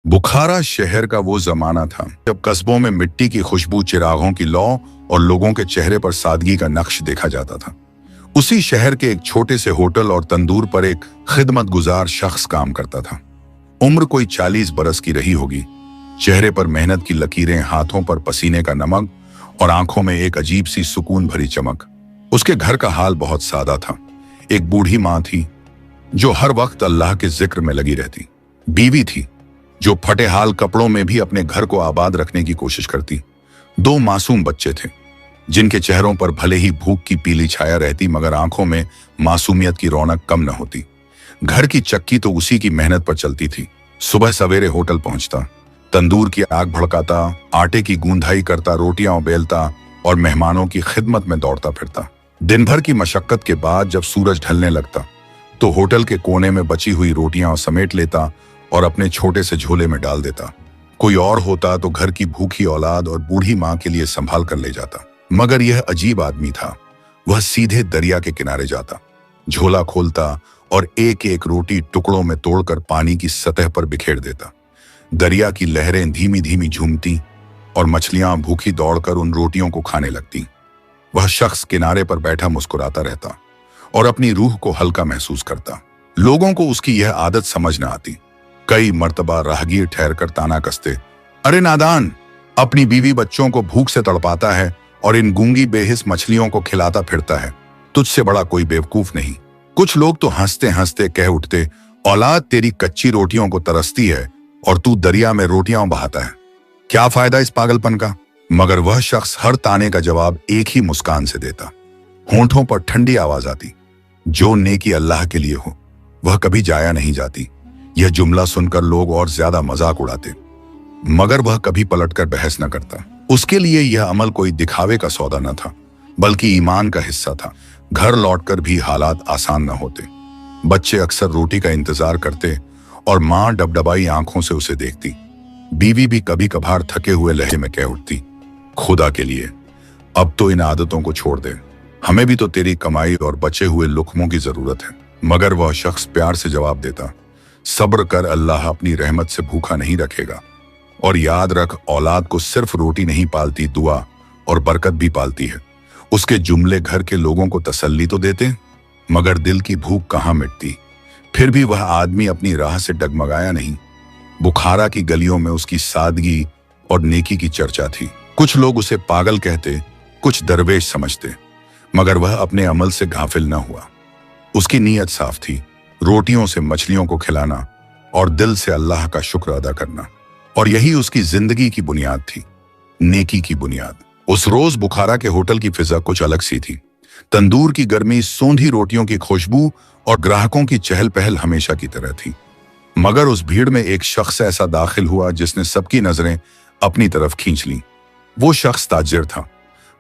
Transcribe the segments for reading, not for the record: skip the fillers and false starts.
बुखारा शहर का वो जमाना था जब कस्बों में मिट्टी की खुशबू, चिरागों की लौ और लोगों के चेहरे पर सादगी का नक्श देखा जाता था। उसी शहर के एक छोटे से होटल और तंदूर पर एक खिदमतगुजार शख्स काम करता था। उम्र कोई 40 बरस की रही होगी। चेहरे पर मेहनत की लकीरें, हाथों पर पसीने का नमक और आंखों में एक अजीब सी सुकून भरी चमक। उसके घर का हाल बहुत सादा था। एक बूढ़ी माँ थी जो हर वक्त अल्लाह के जिक्र में लगी रहती। बीवी थी जो फटे हाल कपड़ों में भी अपने घर को आबाद रखने की कोशिश करती। 2 मासूम बच्चे थे जिनके चेहरों पर भले ही भूख की पीली छाया रहती, मगर आंखों में मासूमियत की रौनक कम न होती। घर की चक्की तो उसी की मेहनत पर चलती थी। सुबह सवेरे होटल पहुंचता, तंदूर की आग भड़काता, आटे की गूंधाई करता, रोटियां बेलता और मेहमानों की खिदमत में दौड़ता फिरता। दिन भर की मशक्कत के बाद जब सूरज ढलने लगता तो होटल के कोने में बची हुई रोटियां समेट लेता और अपने छोटे से झोले में डाल देता। कोई और होता तो घर की भूखी औलाद और बूढ़ी माँ के लिए संभाल कर ले जाता। मगर यह अजीब आदमी था। वह सीधे दरिया के किनारे जाता, झोला खोलता और एक एक रोटी टुकड़ों में तोड़कर पानी की सतह पर बिखेर देता। दरिया की लहरें धीमी धीमी झूमती और मछलियां भूखी दौड़कर उन रोटियों को खाने लगती। वह शख्स किनारे पर बैठा मुस्कुराता रहता और अपनी रूह को हल्का महसूस करता। लोगों को उसकी यह आदत समझ न आती। कई मर्तबा राहगीर ठहरकर ताना कसते, अरे नादान, अपनी बीवी बच्चों को भूख से तड़पाता है और इन गूंगी बेहिस मछलियों को खिलाता फिरता है। तुझसे बड़ा कोई बेवकूफ नहीं। कुछ लोग तो हंसते हंसते कह उठते, औलाद तेरी कच्ची रोटियों को तरसती है और तू दरिया में रोटियां बहाता है। क्या फायदा इस पागलपन का? मगर वह शख्स हर ताने का जवाब एक ही मुस्कान से देता। होंठों पर ठंडी आवाज आती, जो नेकी अल्लाह के लिए हो वह कभी जाया नहीं जाती। यह जुमला सुनकर लोग और ज्यादा मजाक उड़ाते, मगर वह कभी पलटकर बहस न करता। उसके लिए यह अमल कोई दिखावे का सौदा न था, बल्कि ईमान का हिस्सा था। घर लौटकर भी हालात आसान न होते। बच्चे अक्सर रोटी का इंतजार करते और माँ डबडबाई आंखों से उसे देखती। बीवी भी कभी कभार थके हुए लहजे में कह उठती, खुदा के लिए अब तो इन आदतों को छोड़ दे, हमें भी तो तेरी कमाई और बचे हुए लुक्मों की जरूरत है। मगर वह शख्स प्यार से जवाब देता, सब्र कर, अल्लाह अपनी रहमत से भूखा नहीं रखेगा। और याद रख, औलाद को सिर्फ रोटी नहीं पालती, दुआ और बरकत भी पालती है। उसके जुमले घर के लोगों को तसल्ली तो देते, मगर दिल की भूख कहाँ मिटती। फिर भी वह आदमी अपनी राह से डगमगाया नहीं। बुखारा की गलियों में उसकी सादगी और नेकी की चर्चा थी। कुछ लोग उसे पागल कहते, कुछ दरवेश समझते, मगर वह अपने अमल से गाफिल न हुआ। उसकी नीयत साफ थी, रोटियों से मछलियों को खिलाना और दिल से अल्लाह का शुक्र अदा करना। और यही उसकी जिंदगी की बुनियाद थी, नेकी की बुनियाद। उस रोज बुखारा के होटल की फिजा कुछ अलग सी थी। तंदूर की गर्मी, सोंधी रोटियों की खुशबू और ग्राहकों की चहल पहल हमेशा की तरह थी। मगर उस भीड़ में एक शख्स ऐसा दाखिल हुआ जिसने सबकी नजरें अपनी तरफ खींच लीं। वो शख्स ताजिर था।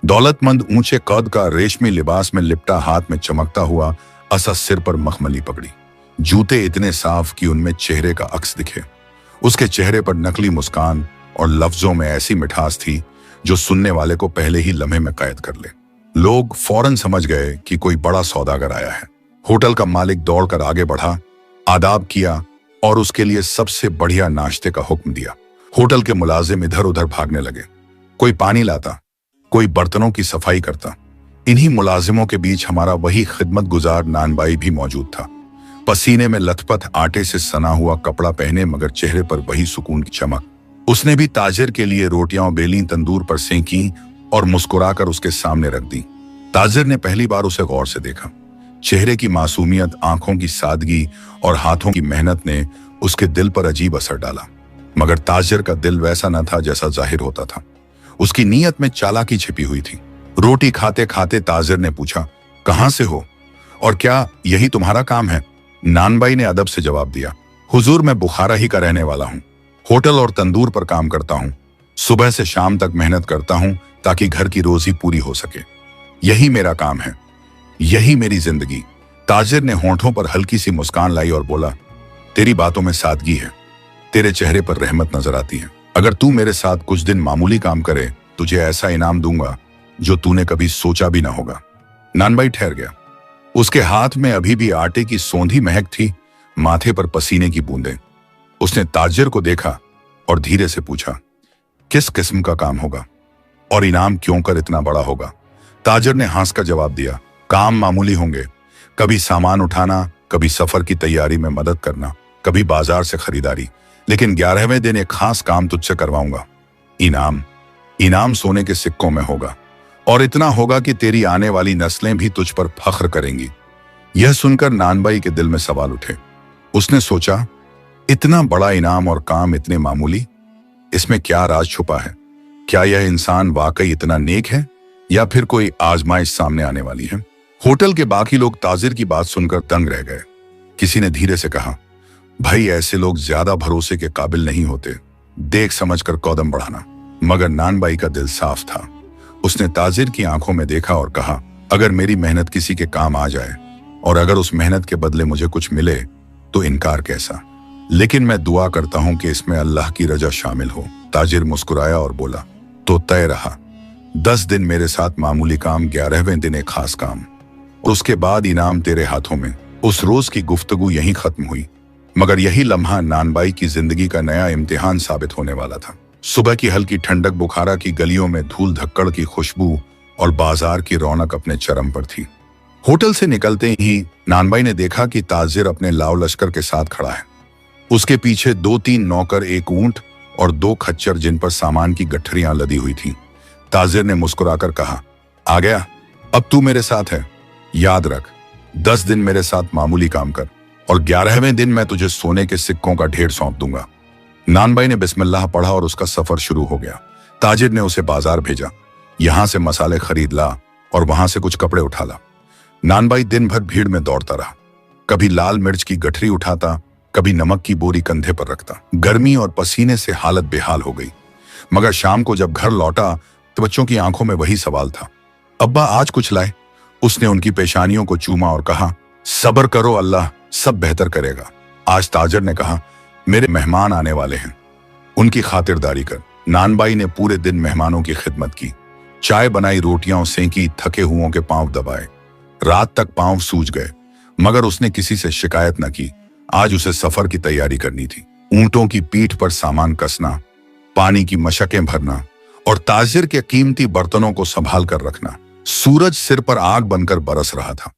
दौलतमंद, ऊंचे कद का, रेशमी लिबास में लिपटा, हाथ में चमकता हुआ असा, सिर पर मखमली पगड़ी, जूते इतने साफ कि उनमें चेहरे का अक्स दिखे। उसके चेहरे पर नकली मुस्कान और लफ्जों में ऐसी मिठास थी जो सुनने वाले को पहले ही लम्हे में कैद कर ले। लोग फौरन समझ गए कि कोई बड़ा सौदागर आया है। होटल का मालिक दौड़कर आगे बढ़ा, आदाब किया और उसके लिए सबसे बढ़िया नाश्ते का हुक्म दिया। होटल के मुलाजिम इधर उधर भागने लगे। कोई पानी लाता, कोई बर्तनों की सफाई करता। इन्हीं मुलाजिमों के बीच हमारा वही खिदमतगुजार नानबाई भी मौजूद था। पसीने में लथपथ, आटे से सना हुआ कपड़ा पहने, मगर चेहरे पर वही सुकून की चमक। उसने भी ताजिर के लिए रोटियां बेलीं, तंदूर पर सेंकी और मुस्कुराकर उसके सामने रख दी। ताजिर ने पहली बार उसे गौर से देखा। चेहरे की मासूमियत, आंखों की सादगी और हाथों की मेहनत ने उसके दिल पर अजीब असर डाला। मगर ताजिर का दिल वैसा न था जैसा जाहिर होता था। उसकी नीयत में चालाकी छिपी हुई थी। रोटी खाते खाते ताजिर ने पूछा, कहां से हो और क्या यही तुम्हारा काम है? नानबाई ने अदब से जवाब दिया, हुजूर, मैं बुखारा ही का रहने वाला हूँ। होटल और तंदूर पर काम करता हूँ। सुबह से शाम तक मेहनत करता हूँ ताकि घर की रोजी पूरी हो सके। यही मेरा काम है, यही मेरी जिंदगी। ताजिर ने होंठों पर हल्की सी मुस्कान लाई और बोला, तेरी बातों में सादगी है, तेरे चेहरे पर रहमत नजर आती है। अगर तू मेरे साथ कुछ दिन मामूली काम करे, तुझे ऐसा इनाम दूंगा जो तूने कभी सोचा भी ना होगा। नानबाई ठहर गया। उसके हाथ में अभी भी आटे की सौंधी महक थी, माथे पर पसीने की बूंदें। उसने ताजिर को देखा और धीरे से पूछा, किस किस्म का काम होगा और इनाम क्यों कर इतना बड़ा होगा? ताजिर ने हंस कर जवाब दिया, काम मामूली होंगे, कभी सामान उठाना, कभी सफर की तैयारी में मदद करना, कभी बाजार से खरीदारी, लेकिन 11वें दिन एक खास काम तुझसे करवाऊंगा। इनाम इनाम सोने के सिक्कों में होगा और इतना होगा कि तेरी आने वाली नस्लें भी तुझ पर फख्र करेंगी। यह सुनकर नानबाई के दिल में सवाल उठे। उसने सोचा, इतना बड़ा इनाम और काम इतने मामूली, इसमें क्या राज छुपा है? क्या यह इंसान वाकई इतना नेक है या फिर कोई आजमाइश सामने आने वाली है? होटल के बाकी लोग ताजिर की बात सुनकर दंग रह गए। किसी ने धीरे से कहा, भाई ऐसे लोग ज्यादा भरोसे के काबिल नहीं होते, देख समझकर कदम बढ़ाना। मगर नानबाई का दिल साफ था। उसने ताजिर की आंखों में देखा और कहा, अगर मेरी मेहनत किसी के काम आ जाए और अगर उस मेहनत के बदले मुझे कुछ मिले तो इनकार कैसा, लेकिन मैं दुआ करता हूं कि इसमें अल्लाह की रजा शामिल हो। ताजिर मुस्कुराया और बोला, तो तय रहा। 10 दिन मेरे साथ मामूली काम, 11वें दिन एक खास काम, और उसके बाद इनाम तेरे हाथों में। उस रोज की गुफ्तगू यहीं खत्म हुई, मगर यही लम्हा नानबाई की जिंदगी का नया इम्तिहान साबित होने वाला था। सुबह की हल्की ठंडक, बुखारा की गलियों में धूल धक्कड़ की खुशबू और बाजार की रौनक अपने चरम पर थी। होटल से निकलते ही नानबाई ने देखा कि ताजिर अपने लाव लश्कर के साथ खड़ा है। उसके पीछे 2-3 नौकर, एक ऊंट और 2 खच्चर जिन पर सामान की गठरियां लदी हुई थीं। ताजिर ने मुस्कुराकर कहा, आ गया, अब तू मेरे साथ है। याद रख, 10 दिन मेरे साथ मामूली काम कर और 11वें दिन मैं तुझे सोने के सिक्कों का ढेर सौंप दूंगा। नानबाई ने बिस्मिल्लाह पढ़ा और उसका सफर शुरू हो गया। ताजिर ने उसे बाजार भेजा, यहां से मसाले खरीद ला और वहां से कुछ कपड़े उठा ला। नानबाई दिन भर भीड़ में दौड़ता रहा, कभी लाल मिर्च की गठरी उठाता, कभी नमक की बोरी कंधे पर रखता। गर्मी और पसीने से हालत बेहाल हो गई, मगर शाम को जब घर लौटा तो बच्चों की आंखों में वही सवाल था, अब्बा आज कुछ लाए? उसने उनकी पेशानियों को चूमा और कहा, सब्र करो, अल्लाह सब बेहतर करेगा। आज ताजिर ने कहा, मेरे मेहमान आने वाले हैं, उनकी खातिरदारी कर। नानबाई ने पूरे दिन मेहमानों की खिदमत की, चाय बनाई, रोटियां सेंकी, थके हुओं के पांव दबाए। रात तक पांव सूज गए, मगर उसने किसी से शिकायत न की। आज उसे सफर की तैयारी करनी थी, ऊंटों की पीठ पर सामान कसना, पानी की मशकें भरना और ताजिर के कीमती बर्तनों को संभाल कर रखना। सूरज सिर पर आग बनकर बरस रहा था,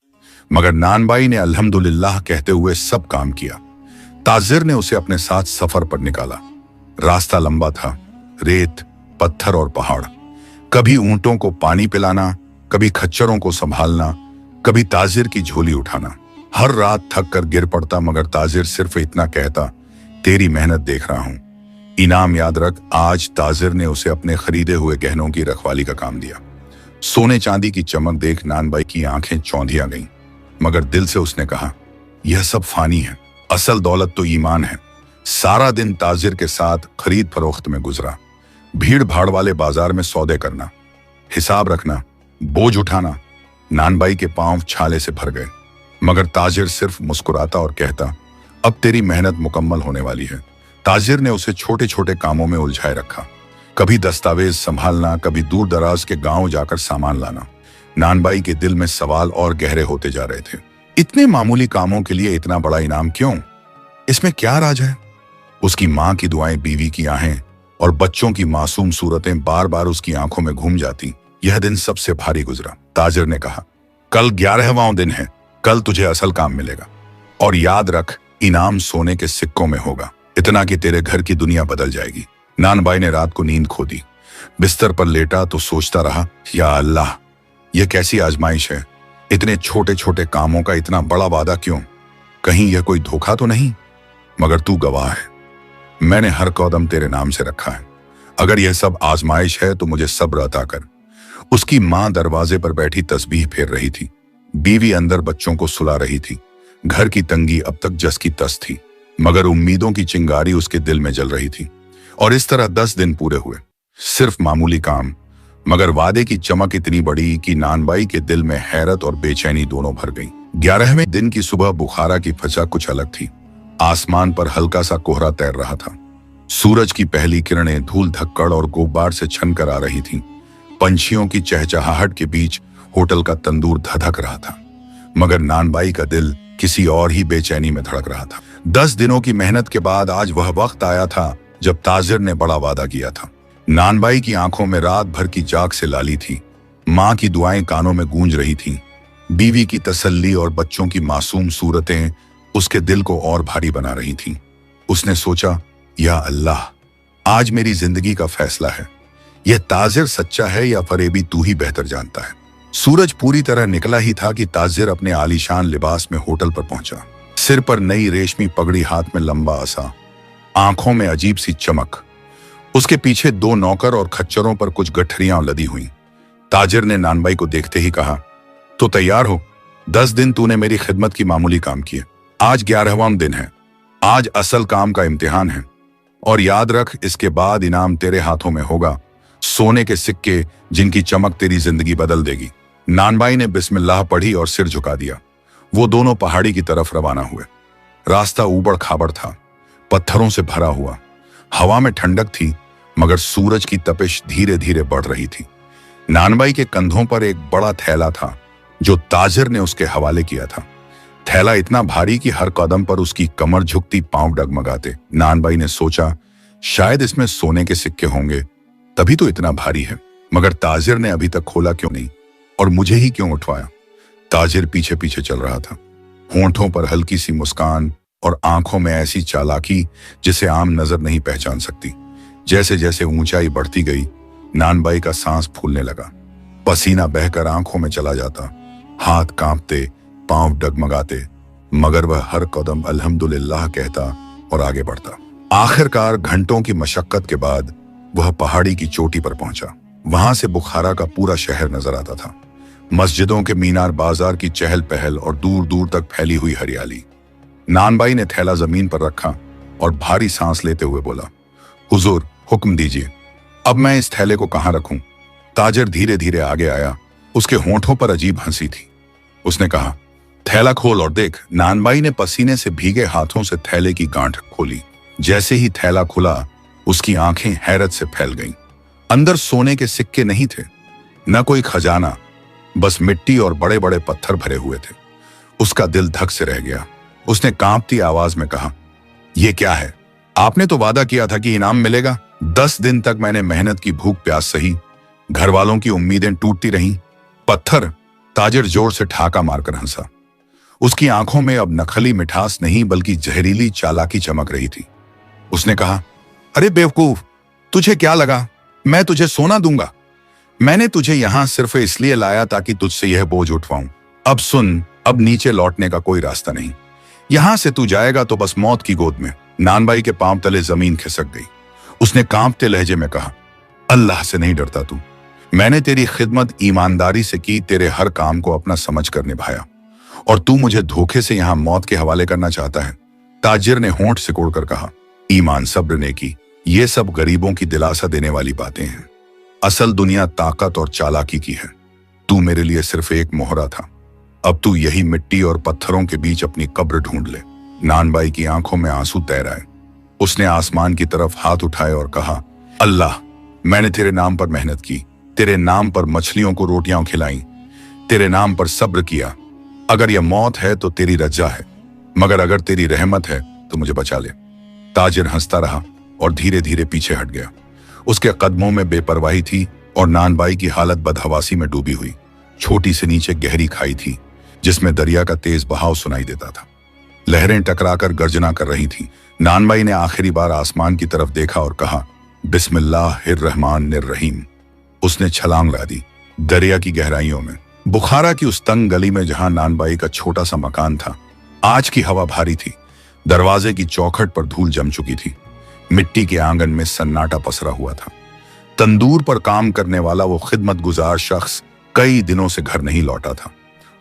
मगर नानबाई ने अल्हम्दुलिल्लाह कहते हुए सब काम किया। ताजिर ने उसे अपने साथ सफर पर निकाला। रास्ता लंबा था, रेत, पत्थर और पहाड़। कभी ऊंटों को पानी पिलाना, कभी खच्चरों को संभालना, कभी ताजिर की झोली उठाना। हर रात थक कर गिर पड़ता, मगर ताजिर सिर्फ इतना कहता, तेरी मेहनत देख रहा हूं, इनाम याद रख। आज ताजिर ने उसे अपने खरीदे हुए गहनों की रखवाली का काम दिया। सोने चांदी की चमक देख नानबाई की आंखें चौंधिया गईं, मगर दिल से उसने कहा, यह सब फानी है, असल दौलत तो ईमान है। सारा दिन ताजिर के साथ खरीद फरोख्त में गुजरा, भीड़ भाड़ वाले बाजार में सौदे करना, हिसाब रखना, बोझ उठाना। नानबाई के पांव छाले से भर गए, मगर ताजिर सिर्फ मुस्कुराता और कहता, अब तेरी मेहनत मुकम्मल होने वाली है। ताजिर ने उसे छोटे छोटे कामों में उलझाए रखा, कभी दस्तावेज संभालना, कभी दूर दराज के गांव जाकर सामान लाना। नानबाई के दिल में सवाल और गहरे होते जा रहे थे, इतने मामूली कामों के लिए इतना बड़ा इनाम क्यों? इसमें क्या राज है? उसकी मां की दुआएं, बीवी की आहें और बच्चों की मासूम सूरतें बार बार उसकी आंखों में घूम जाती। यह दिन सबसे भारी गुजरा। ताजिर ने कहा, कल 11वां दिन है, कल तुझे असल काम मिलेगा और याद रख, इनाम सोने के सिक्कों में होगा, इतना कि तेरे घर की दुनिया बदल जाएगी। नानबाई ने रात को नींद खो दी। बिस्तर पर लेटा तो सोचता रहा, या अल्लाह, यह कैसी आजमाइश है? इतने छोटे छोटे कामों का इतना बड़ा वादा क्यों? कहीं यह कोई धोखा तो नहीं? मगर तू गवाह है, मैंने हर कदम तेरे नाम से रखा है। अगर यह सब आजमाइश है तो मुझे सब्र अता कर। उसकी मां दरवाजे पर बैठी तस्बीह फेर रही थी, बीवी अंदर बच्चों को सुला रही थी। घर की तंगी अब तक जस की तस थी, मगर उम्मीदों की चिंगारी उसके दिल में जल रही थी। और इस तरह 10 दिन पूरे हुए, सिर्फ मामूली काम, मगर वादे की चमक इतनी बड़ी कि नानबाई के दिल में हैरत और बेचैनी दोनों भर गई। 11वें दिन की सुबह बुखारा की फजा कुछ अलग थी। आसमान पर हल्का सा कोहरा तैर रहा था। सूरज की पहली किरणें धूल धक्कड़ और गुब्बार से छन कर आ रही थीं। पंछियों की चहचहाहट के बीच होटल का तंदूर धधक रहा था, मगर नानबाई का दिल किसी और ही बेचैनी में धड़क रहा था। 10 दिनों की मेहनत के बाद आज वह वक्त आया था जब ताजिर ने बड़ा वादा किया था। नानबाई की आंखों में रात भर की जाग से लाली थी। माँ की दुआएं कानों में गूंज रही थीं। बीवी की तसल्ली और बच्चों की मासूम सूरतें उसके दिल को और भारी बना रही थीं। उसने सोचा, या अल्लाह, आज मेरी जिंदगी का फैसला है। यह ताजिर सच्चा है या फरेबी तू ही बेहतर जानता है। सूरज पूरी तरह निकला ही था कि ताजिर अपने आलीशान लिबास में होटल पर पहुंचा। सिर पर नई रेशमी पगड़ी, हाथ में लंबा असा, आंखों में अजीब सी चमक। उसके पीछे 2 नौकर और खच्चरों पर कुछ गठरियां लदी हुई। ताजिर ने नानबाई को देखते ही कहा, तो तैयार हो। 10 दिन तूने मेरी खिदमत की मामूली काम किए, आज 11वां दिन है। आज असल काम का इम्तिहान है, और याद रख, इसके बाद इनाम तेरे हाथों में होगा, सोने के सिक्के जिनकी चमक तेरी जिंदगी बदल देगी। नानबाई ने बिस्मिल्लाह पढ़ी और सिर झुका दिया। वो दोनों पहाड़ी की तरफ रवाना हुए। रास्ता ऊबड़ खाबड़ था, पत्थरों से भरा हुआ। हवा में ठंडक थी, मगर सूरज की तपिश धीरे धीरे बढ़ रही थी। नानबाई के कंधों पर एक बड़ा थैला था जो ताजिर ने उसके हवाले किया था। थैला इतना भारी कि हर कदम पर उसकी कमर झुकती, पांव डगमगाते। नानबाई ने सोचा, शायद इसमें सोने के सिक्के होंगे, तभी तो इतना भारी है। मगर ताजिर ने अभी तक खोला क्यों नहीं, और मुझे ही क्यों उठवाया? ताजिर पीछे पीछे चल रहा था, होंठों पर हल्की सी मुस्कान और आंखों में ऐसी चालाकी जिसे आम नजर नहीं पहचान सकती। जैसे जैसे ऊंचाई बढ़ती गई, नानबाई का सांस फूलने लगा। पसीना बहकर आंखों में चला जाता, हाथ कांपते, पांव डगमगाते, मगर वह हर कदम अल्हम्दुलिल्लाह कहता और आगे बढ़ता। आखिरकार घंटों की मशक्कत के बाद वह पहाड़ी की चोटी पर पहुंचा। वहां से बुखारा का पूरा शहर नजर आता था। मस्जिदों के मीनार, बाजार की चहल पहल और दूर दूर तक फैली हुई हरियाली। नानबाई ने थैला जमीन पर रखा और भारी सांस लेते हुए बोला, हुजूर, हुक्म दीजिए, अब मैं इस थैले को कहां रखूं? ताजिर धीरे धीरे आगे आया। उसके होंठों पर अजीब हंसी थी। उसने कहा, थैला खोल और देख। नानबाई ने पसीने से भीगे हाथों से थैले की गांठ खोली। जैसे ही थैला खुला, उसकी आंखें हैरत से फैल गईं। अंदर सोने के सिक्के नहीं थे, न कोई खजाना, बस मिट्टी और बड़े बड़े पत्थर भरे हुए थे। उसका दिल धक से रह गया। उसने कांपती आवाज में कहा, यह क्या है? आपने तो वादा किया था कि इनाम मिलेगा। 10 दिन तक मैंने मेहनत की, भूख प्यास सही, घर वालों की उम्मीदें टूटती रहीं। पत्थर? ताजिर जोर से ठाका मारकर हंसा। उसकी आंखों में अब नखली मिठास नहीं बल्कि जहरीली चालाकी चमक रही थी। उसने कहा, अरे बेवकूफ, तुझे क्या लगा मैं तुझे सोना दूंगा? मैंने तुझे यहां सिर्फ इसलिए लाया ताकि तुझसे यह बोझ उठवाऊं। अब सुन, अब नीचे लौटने का कोई रास्ता नहीं। यहां से तू जाएगा तो बस मौत की गोद में। नानबाई के पांव तले जमीन खिसक गई। उसने कांपते लहजे में कहा, अल्लाह से नहीं डरता तू? मैंने तेरी खिदमत ईमानदारी से की, तेरे हर काम को अपना समझ कर निभाया, और तू मुझे धोखे से यहां मौत के हवाले करना चाहता है? ताजिर ने होंठ सिकोड़कर कहा, ईमान, सब्र, नेकी, ये सब गरीबों की दिलासा देने वाली बातें हैं। असल दुनिया ताकत और चालाकी की है। तू मेरे लिए सिर्फ एक मोहरा था। अब तू यही मिट्टी और पत्थरों के बीच अपनी कब्र ढूंढ ले। नानबाई की आंखों में आंसू तैर आए। उसने आसमान की तरफ हाथ उठाए और कहा, अल्लाह, मैंने तेरे नाम पर मेहनत की, तेरे नाम पर मछलियों को रोटियां खिलाई, तेरे नाम पर सब्र किया। अगर यह मौत है तो तेरी रजा है, मगर अगर तेरी रहमत है तो मुझे बचा ले। ताजिर हंसता रहा और धीरे धीरे पीछे हट गया। उसके कदमों में बेपरवाही थी और नानबाई की हालत बदहवासी में डूबी हुई। छोटी से नीचे गहरी खाई थी जिसमें दरिया का तेज बहाव सुनाई देता था। लहरें टकराकर गर्जना कर रही थीं। नानबाई ने आखिरी बार आसमान की तरफ देखा और कहा, बिस्मिल्लाहिर्रहमानिर्रहीम। उसने छलांग ला दी दरिया की गहराइयों में। बुखारा की उस तंग गली में जहां नानबाई का छोटा सा मकान था, आज की हवा भारी थी। दरवाजे की चौखट पर धूल जम चुकी थी। मिट्टी के आंगन में सन्नाटा पसरा हुआ था। तंदूर पर काम करने वाला वो खिदमत गुजार शख्स कई दिनों से घर नहीं लौटा था।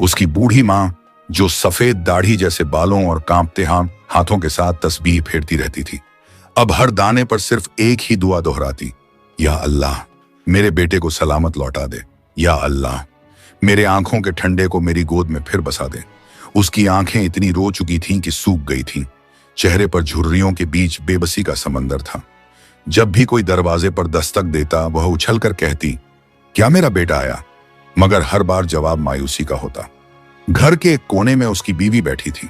उसकी बूढ़ी माँ, जो सफेद दाढ़ी जैसे बालों और कांपते हाथों के साथ तस्बीह फेरती रहती थी, अब हर दाने पर सिर्फ एक ही दुआ दोहराती, या अल्लाह, मेरे बेटे को सलामत लौटा दे। या अल्लाह, मेरे आंखों के ठंडे को मेरी गोद में फिर बसा दे। उसकी आंखें इतनी रो चुकी थीं कि सूख गई थीं। चेहरे पर झुर्रियों के बीच बेबसी का समंदर था। जब भी कोई दरवाजे पर दस्तक देता, वह उछलकर कहती, क्या मेरा बेटा आया? मगर हर बार जवाब मायूसी का होता। घर के एक कोने में उसकी बीवी बैठी थी,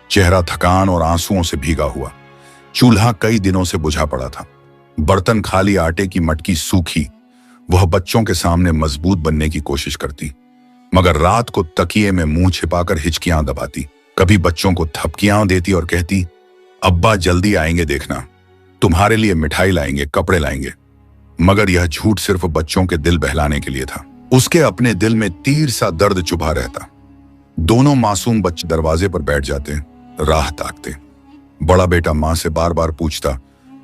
चेहरा थकान और आंसुओं से भीगा हुआ। चूल्हा कई दिनों से बुझा पड़ा था। बर्तन खाली, आटे की मटकी सूखी। वह बच्चों के सामने मजबूत बनने की कोशिश करती, मगर रात को तकिए में मुंह छिपाकर हिचकियां दबाती। कभी बच्चों को थपकियां देती और कहती, अब्बा जल्दी आएंगे, देखना, तुम्हारे लिए मिठाई लाएंगे, कपड़े लाएंगे। मगर यह झूठ सिर्फ बच्चों के दिल बहलाने के लिए था। उसके अपने दिल में तीर सा दर्द चुभा रहता। दोनों मासूम बच्चे दरवाजे पर बैठ जाते, राह ताकते। बड़ा बेटा मां से बार बार पूछता,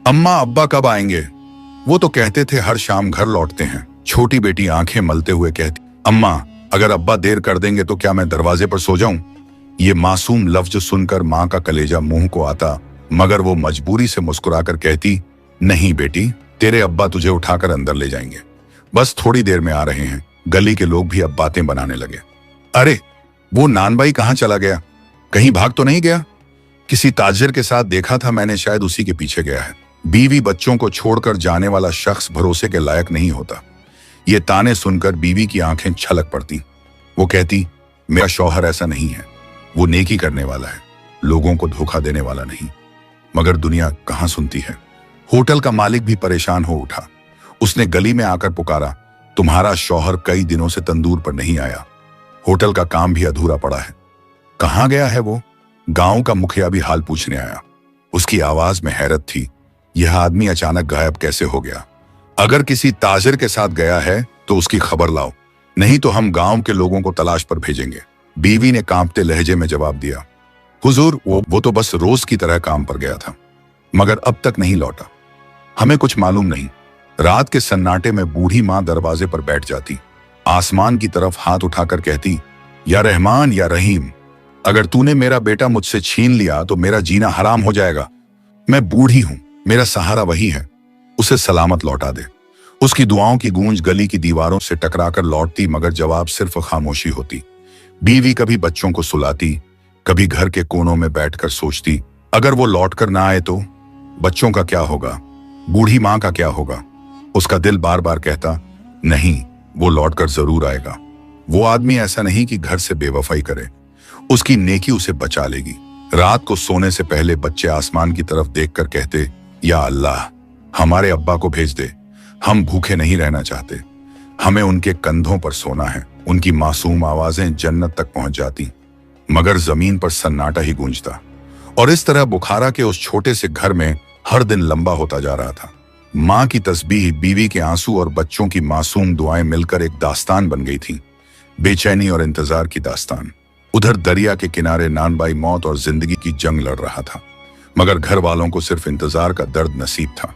अम्मा अब्बा कब आएंगे? वो तो कहते थे हर शाम घर लौटते हैं। छोटी बेटी आंखें मलते हुए कहती, अम्मा अगर अब्बा देर कर देंगे तो क्या मैं दरवाजे पर सो जाऊं? ये मासूम लफ्ज सुनकर मां का कलेजा मुंह को आता, मगर वो मजबूरी से मुस्कुराकर कहती, नहीं बेटी, तेरे अब्बा तुझे उठाकर अंदर ले जाएंगे, बस थोड़ी देर में आ रहे हैं। गली के लोग भी अब बातें बनाने लगे। अरे वो नान भाई कहाँ चला गया? कहीं भाग तो नहीं गया? किसी ताजिर के साथ देखा था मैंने, शायद उसी के पीछे गया है। बीवी बच्चों को छोड़कर जाने वाला शख्स भरोसे के लायक नहीं होता। ये ताने सुनकर बीवी की आंखें छलक पड़ती। वो कहती, मेरा शौहर ऐसा नहीं है, वो नेकी करने वाला है, लोगों को धोखा देने वाला नहीं। मगर दुनिया कहाँ सुनती है। होटल का मालिक भी परेशान हो उठा। उसने गली में आकर पुकारा, तुम्हारा शौहर कई दिनों से तंदूर पर नहीं आया, होटल का काम भी अधूरा पड़ा है, कहाँ गया है वो? गांव का मुखिया भी हाल पूछने आया। उसकी आवाज में हैरत थी, यह आदमी अचानक गायब कैसे हो गया? अगर किसी ताजिर के साथ गया है तो उसकी खबर लाओ, नहीं तो हम गांव के लोगों को तलाश पर भेजेंगे। बीवी ने कांपते लहजे में जवाब दिया, हुजूर वो तो बस रोज की तरह काम पर गया था, मगर अब तक नहीं लौटा, हमें कुछ मालूम नहीं। रात के सन्नाटे में बूढ़ी मां दरवाजे पर बैठ जाती, आसमान की तरफ हाथ उठाकर कहती, या रहमान या रहीम, अगर तूने मेरा बेटा मुझसे छीन लिया तो मेरा जीना हराम हो जाएगा। मैं बूढ़ी हूं, मेरा सहारा वही है, उसे सलामत लौटा दे। उसकी दुआओं की गूंज गली की दीवारों से टकराकर लौटती, मगर जवाब सिर्फ खामोशी होती। बीवी कभी बच्चों को सुलाती, कभी घर के कोनों में बैठकर सोचती, अगर वो लौटकर ना आए तो बच्चों का क्या होगा, बूढ़ी मां का क्या होगा? उसका दिल बार बार कहता, नहीं, वो लौटकर जरूर आएगा। वो आदमी ऐसा नहीं कि घर से बेवफाई करे, उसकी नेकी उसे बचा लेगी। रात को सोने से पहले बच्चे आसमान की तरफ देखकर कहते, या अल्लाह, हमारे अब्बा को भेज दे, हम भूखे नहीं रहना चाहते, हमें उनके कंधों पर सोना है। उनकी मासूम आवाजें जन्नत तक पहुंच जाती, मगर जमीन पर सन्नाटा ही गूंजता। और इस तरह बुखारा के उस छोटे से घर में हर दिन लंबा होता जा रहा था। मां की तस्बीह, बीवी के आंसू और बच्चों की मासूम दुआएं मिलकर एक दास्तान बन गई थी, बेचैनी और इंतजार की दास्तान। उधर दरिया के किनारे नानबाई मौत और जिंदगी की जंग लड़ रहा था, मगर घर वालों को सिर्फ इंतजार का दर्द नसीब था।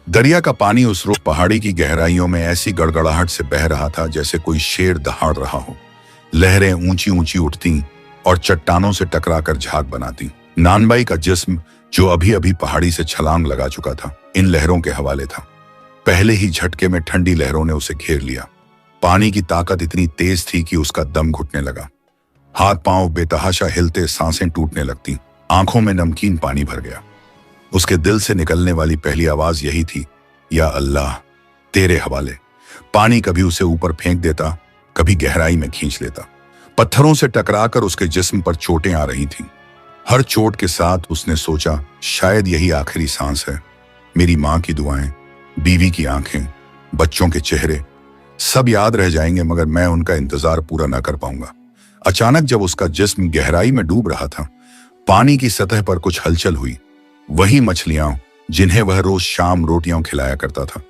दरिया का पानी उस रोज पहाड़ी की गहराइयों में ऐसी गड़गड़ाहट से बह रहा था जैसे कोई शेर दहाड़ रहा हो। लहरें ऊंची ऊंची उठती और चट्टानों से टकराकर झाग बनाती। नानबाई का जिस्म, जो अभी अभी पहाड़ी से छलांग लगा चुका था, इन लहरों के हवाले था। पहले ही झटके में ठंडी लहरों ने उसे घेर लिया। पानी की ताकत इतनी तेज थी कि उसका दम घुटने लगा। हाथ पांव बेतहाशा हिलते, सांसें टूटने लगती, आंखों में नमकीन पानी भर गया। उसके दिल से निकलने वाली पहली आवाज यही थी, या अल्लाह, तेरे हवाले। पानी कभी उसे ऊपर फेंक देता, कभी गहराई में खींच लेता। पत्थरों से टकराकर उसके जिस्म पर चोटें आ रही थीं। हर चोट के साथ उसने सोचा, शायद यही आखिरी सांस है। मेरी मां की दुआएं, बीवी की आंखें, बच्चों के चेहरे, सब याद रह जाएंगे, मगर मैं उनका इंतजार पूरा न कर पाऊंगा। अचानक जब उसका जिस्म गहराई में डूब रहा था, पानी की सतह पर कुछ हलचल हुई। वही मछलियां जिन्हें वह रोज शाम रोटियां खिलाया करता था,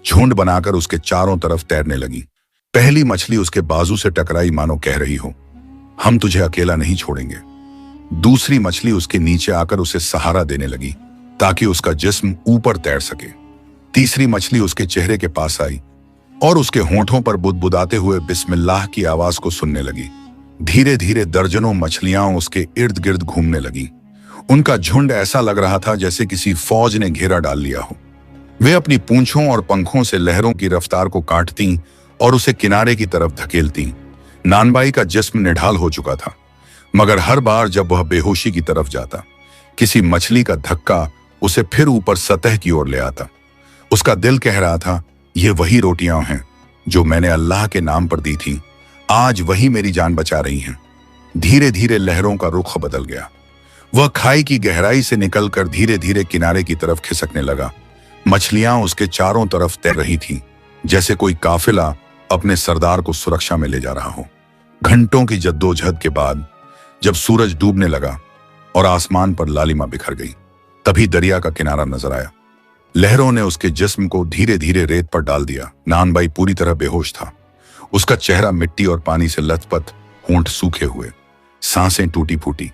झुंड बनाकर उसके चारों तरफ तैरने लगी। पहली मछली उसके बाजू से टकराई, मानो कह रही हो, हम तुझे अकेला नहीं छोड़ेंगे। दूसरी मछली उसके नीचे आकर उसे सहारा देने लगी ताकि उसका जिस्म ऊपर तैर सके। तीसरी मछली उसके चेहरे के पास आई और उसके होंठों पर बुदबुदाते हुए बिस्मिल्लाह की आवाज को सुनने लगी। धीरे धीरे दर्जनों मछलियां उसके इर्द गिर्द घूमने लगी। उनका झुंड ऐसा लग रहा था जैसे किसी फौज ने घेरा डाल लिया हो। वे अपनी पूंछों और पंखों से लहरों की रफ्तार को काटती और उसे किनारे की तरफ धकेलती। नानबाई का जिस्म निढाल हो चुका था, मगर हर बार जब वह बेहोशी की तरफ जाता, किसी मछली का धक्का उसे फिर ऊपर सतह की ओर ले आता। उसका दिल कह रहा था, ये वही रोटियां हैं जो मैंने अल्लाह के नाम पर दी थी, आज वही मेरी जान बचा रही हैं। धीरे धीरे लहरों का रुख बदल गया। वह खाई की गहराई से निकलकर धीरे धीरे किनारे की तरफ खिसकने लगा। मछलियां उसके चारों तरफ तैर रही थीं, जैसे कोई काफिला अपने सरदार को सुरक्षा में ले जा रहा हो। घंटों की जद्दोजहद के बाद जब सूरज डूबने लगा और आसमान पर लालिमा बिखर गई, तभी दरिया का किनारा नजर आया। लहरों ने उसके जिस्म को धीरे धीरे रेत पर डाल दिया। नानबाई पूरी तरह बेहोश था। उसका चेहरा मिट्टी और पानी से लथपथ, होंठ सूखे हुए, सांसें टूटी फूटी,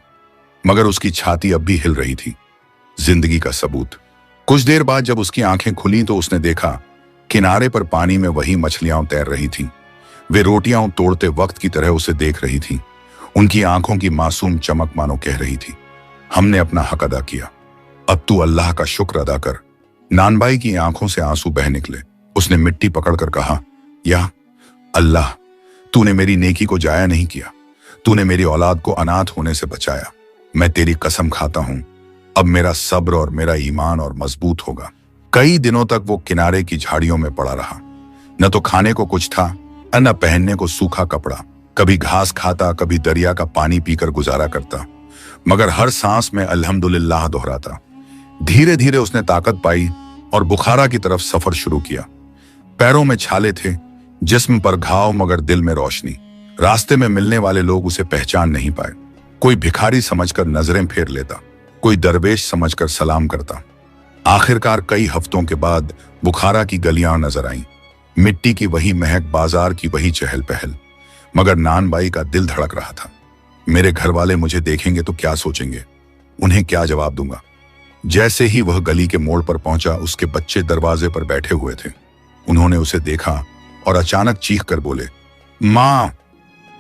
मगर उसकी छाती अब भी हिल रही थी। जिंदगी का सबूत। कुछ देर बाद जब उसकी आंखें खुली तो उसने देखा किनारे पर पानी में वही मछलियां तैर रही थीं। वे रोटियां तोड़ते वक्त की तरह उसे देख रही थीं। उनकी आंखों की मासूम चमक मानो कह रही थी, हमने अपना हक अदा किया, अब तू अल्लाह का शुक्र अदा कर। नानबाई की आंखों से आंसू बह निकले। उसने मिट्टी पकड़कर कहा, या अल्लाह, तूने मेरी नेकी को जाया नहीं किया, तूने मेरी औलाद को अनाथ होने से बचाया। मैं तेरी कसम खाता हूं, अब मेरा सब्र और मेरा ईमान और मजबूत होगा। कई दिनों तक वो किनारे की झाड़ियों में पड़ा रहा। न तो खाने को कुछ था, न पहनने को सूखा कपड़ा। कभी घास खाता, कभी दरिया का पानी पीकर गुजारा करता, मगर हर सांस में अल्हम्दुलिल्लाह दोहराता। धीरे धीरे उसने ताकत पाई और बुखारा की तरफ सफर शुरू किया। पैरों में छाले थे, जिस्म पर घाव, मगर दिल में रोशनी। रास्ते में मिलने वाले लोग उसे पहचान नहीं पाए। कोई भिखारी समझकर नजरें फेर लेता, कोई दरवेश समझकर सलाम करता। आखिरकार कई हफ्तों के बाद बुखारा की गलियां नजर आईं। मिट्टी की वही महक, बाजार की वही चहल पहल, मगर नानबाई का दिल धड़क रहा था। मेरे घर वाले मुझे देखेंगे तो क्या सोचेंगे, उन्हें क्या जवाब दूंगा। जैसे ही वह गली के मोड़ पर पहुंचा, उसके बच्चे दरवाजे पर बैठे हुए थे। उन्होंने उसे देखा और अचानक चीख कर बोले, माँ,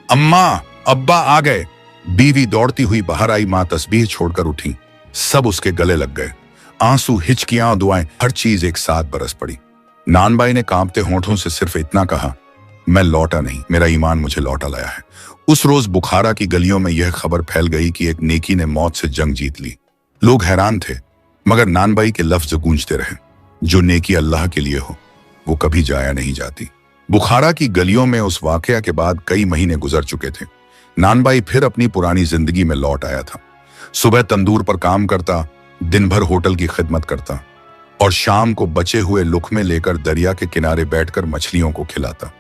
अम्मा, अब्बा आ गए। बीवी दौड़ती हुई बाहर आई। माँ तस्बीह छोड़कर उठी। सब उसके गले लग गए। आंसू, हिचकियां, दुआएं, हर चीज एक साथ बरस पड़ी। नानबाई ने कांपते होंठों से सिर्फ इतना कहा, मैं लौटा नहीं, मेरा ईमान मुझे लौटा लाया है। उस रोज बुखारा की गलियों में यह खबर फैल गई कि एक नेकी ने मौत से जंग जीत ली। लोग हैरान थे, मगर नानबाई के लफ्ज गूंजते रहे, जो नेकी अल्लाह के लिए हो वो कभी जाया नहीं जाती। बुखारा की गलियों में उस वाकया के बाद कई महीने गुजर चुके थे। नानबाई फिर अपनी पुरानी जिंदगी में लौट आया था। सुबह तंदूर पर काम करता, दिन भर होटल की खिदमत करता और शाम को बचे हुए लुकमे लेकर दरिया के किनारे बैठकर मछलियों को खिलाता।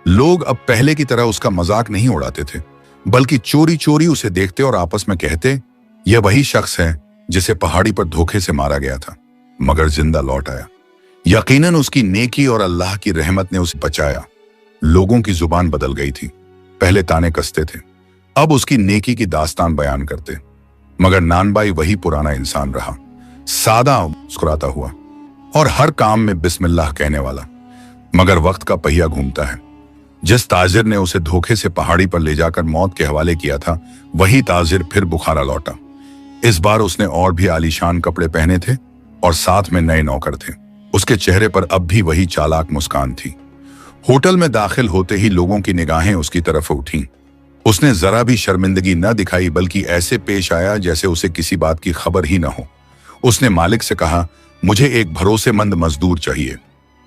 लोग अब पहले की तरह उसका मजाक नहीं उड़ाते थे, बल्कि चोरी चोरी उसे देखते और आपस में कहते, यह वही शख्स है जिसे पहाड़ी पर धोखे से मारा गया था, मगर जिंदा लौट आया। यकीनन उसकी नेकी और अल्लाह की रहमत ने उसे बचाया। लोगों की जुबान बदल गई थी। पहले ताने कसते थे, अब उसकी नेकी की दास्तान बयान करते। मगर नानबाई वही पुराना इंसान रहा, सादा, मुस्कुराता हुआ और हर काम में बिस्मिल्लाह कहने वाला। मगर वक्त का पहिया घूमता है। जिस ताजिर ने उसे धोखे से पहाड़ी पर ले जाकर मौत के हवाले किया था, वही ताजिर फिर बुखारा लौटा। इस बार उसने और भी आलीशान कपड़े पहने थे और साथ में नए नौकर थे। उसके चेहरे पर अब भी वही चालाक मुस्कान थी। होटल में दाखिल होते ही लोगों की निगाहें उसकी तरफ उठीं। उसने जरा भी शर्मिंदगी न दिखाई, बल्कि ऐसे पेश आया जैसे उसे किसी बात की खबर ही न हो। उसने मालिक से कहा, मुझे एक भरोसेमंद मजदूर चाहिए।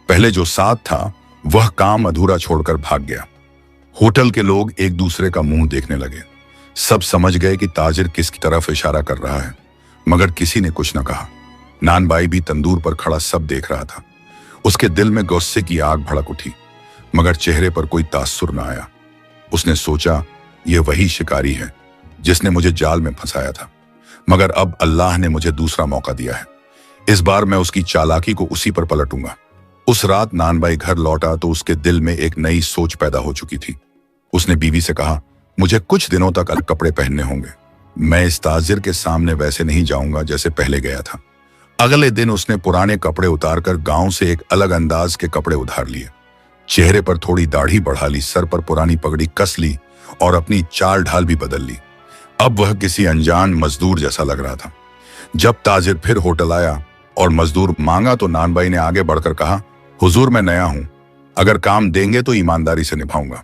पहले जो साथ था वह काम अधूरा छोड़कर भाग गया। होटल के लोग एक दूसरे का मुंह देखने लगे। सब समझ गए कि ताजिर किसकी तरफ इशारा कर रहा है, मगर किसी ने कुछ न कहा। नानबाई भी तंदूर पर खड़ा सब देख रहा था। उसके दिल में गुस्से की आग भड़क उठी, मगर चेहरे पर कोई तासुर न आया। उसने सोचा, यह वही शिकारी है जिसने मुझे जाल में फंसाया था, मगर अब अल्लाह ने मुझे दूसरा मौका दिया है। इस बार मैं उसकी चालाकी को उसी पर पलटूंगा। उस रात नानबाई घर लौटा तो उसके दिल में एक नई सोच पैदा हो चुकी थी। उसने बीवी से कहा, मुझे कुछ दिनों तक अलग कपड़े पहनने होंगे। मैं इस ताजिर के सामने वैसे नहीं जाऊंगा जैसे पहले गया था। अगले दिन उसने पुराने कपड़े उतारकर गांव से एक अलग अंदाज के कपड़े उधार लिए। चेहरे पर थोड़ी दाढ़ी बढ़ा ली, सर पर पुरानी पगड़ी कस ली और अपनी चाल ढाल भी बदल ली। अब वह किसी अनजान मजदूर जैसा लग रहा था। जब ताजिर फिर होटल आया और मजदूर मांगा तो नानबाई ने आगे बढ़कर कहा, हुजूर, मैं नया हूं, अगर काम देंगे तो ईमानदारी से निभाऊंगा।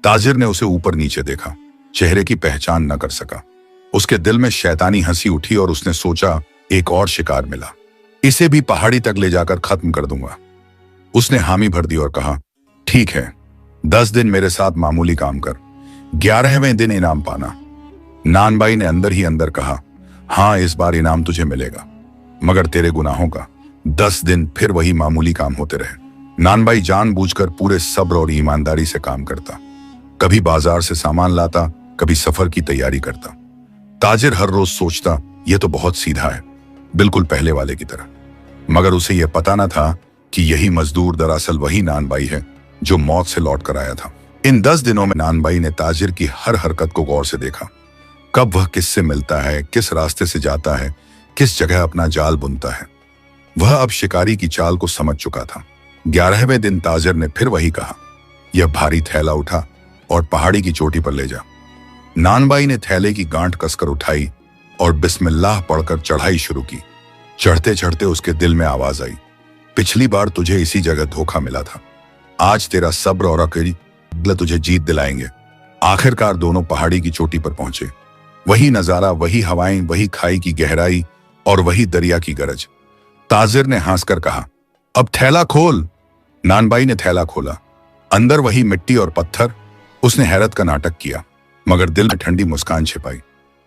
ताजिर ने उसे ऊपर नीचे देखा, चेहरे की पहचान न कर सका। उसके दिल में शैतानी हंसी उठी और उसने सोचा, एक और शिकार मिला, इसे भी पहाड़ी तक ले जाकर खत्म कर दूंगा। उसने हामी भर दी और कहा, ठीक है, 10 दिन मेरे साथ मामूली काम कर, 11वें दिन इनाम पाना। नानबाई ने अंदर ही अंदर कहा, हाँ, इस बार इनाम तुझे मिलेगा, मगर तेरे गुनाहों का। 10 दिन फिर वही मामूली काम होते रहे। नानबाई जानबूझकर पूरे सब्र और ईमानदारी से काम करता। कभी बाजार से सामान लाता, कभी सफर की तैयारी करता। ताजिर हर रोज सोचता, यह तो बहुत सीधा है, बिल्कुल पहले वाले की तरह। मगर उसे यह पता न था कि यही मजदूर दरअसल वही नानबाई है जो मौत से लौट कर आया था। इन 10 दिनों में नानबाई ने ताजिर की हर हरकत को गौर से देखा। कब वह किससे मिलता है, किस रास्ते से जाता है, किस जगह अपना जाल बुनता है। वह अब शिकारी की चाल को समझ चुका था। 11वें दिन ताजिर ने फिर वही कहा, यह भारी थैला उठा और पहाड़ी की चोटी पर ले जा। नानबाई ने थैले की गांठ कसकर उठाई और बिस्मिल्लाह पढ़कर चढ़ाई शुरू की। चढ़ते चढ़ते उसके दिल में आवाज आई, पिछली बार तुझे इसी जगह धोखा मिला था, आज तेरा सब्र और अक्ल तुझे जीत दिलाएंगे। आखिरकार दोनों पहाड़ी की चोटी पर पहुंचे। वही नजारा, वही हवाएं, वही खाई की गहराई और वही दरिया की गरज। ताजिर ने हंसकर कहा, अब थैला खोल। नानबाई ने थैला खोला। अंदर वही मिट्टी और पत्थर। उसने हैरत का नाटक किया, मगर दिल में ठंडी मुस्कान छिपाई।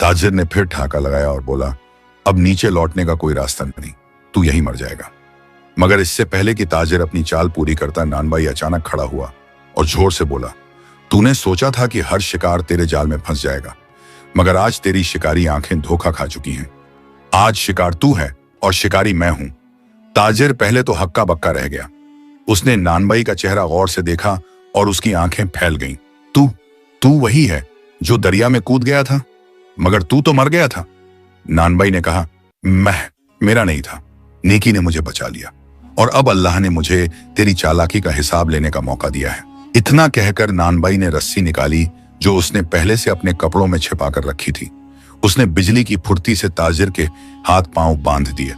ताजिर ने फिर ठाका लगाया और बोला, अब नीचे लौटने का कोई रास्ता नहीं, तू यहीं मर जाएगा। मगर इससे पहले कि ताजिर अपनी चाल पूरी करता, नानबाई अचानक खड़ा हुआ और जोर से बोला, तूने सोचा था कि हर शिकार तेरे जाल में फंस जाएगा, मगर आज तेरी शिकारी आंखें धोखा खा चुकी हैं। आज शिकार तू है और शिकारी मैं हूं। ताजिर पहले तो हक्का बक्का रह गया। उसने नानबाई का चेहरा गौर से देखा और उसकी आंखें फैल गईं। तू वही है जो दरिया में कूद गया था, मगर तू तो मर गया था। नानबाई ने कहा, मेरा नहीं था, नेकी ने मुझे बचा लिया और अब अल्लाह ने मुझे तेरी चालाकी का हिसाब लेने का मौका दिया है। इतना कहकर नानबाई ने रस्सी निकाली जो उसने पहले से अपने कपड़ों में छिपा कर रखी थी। उसने बिजली की फुर्ती से ताजिर के हाथ पांव बांध दिए।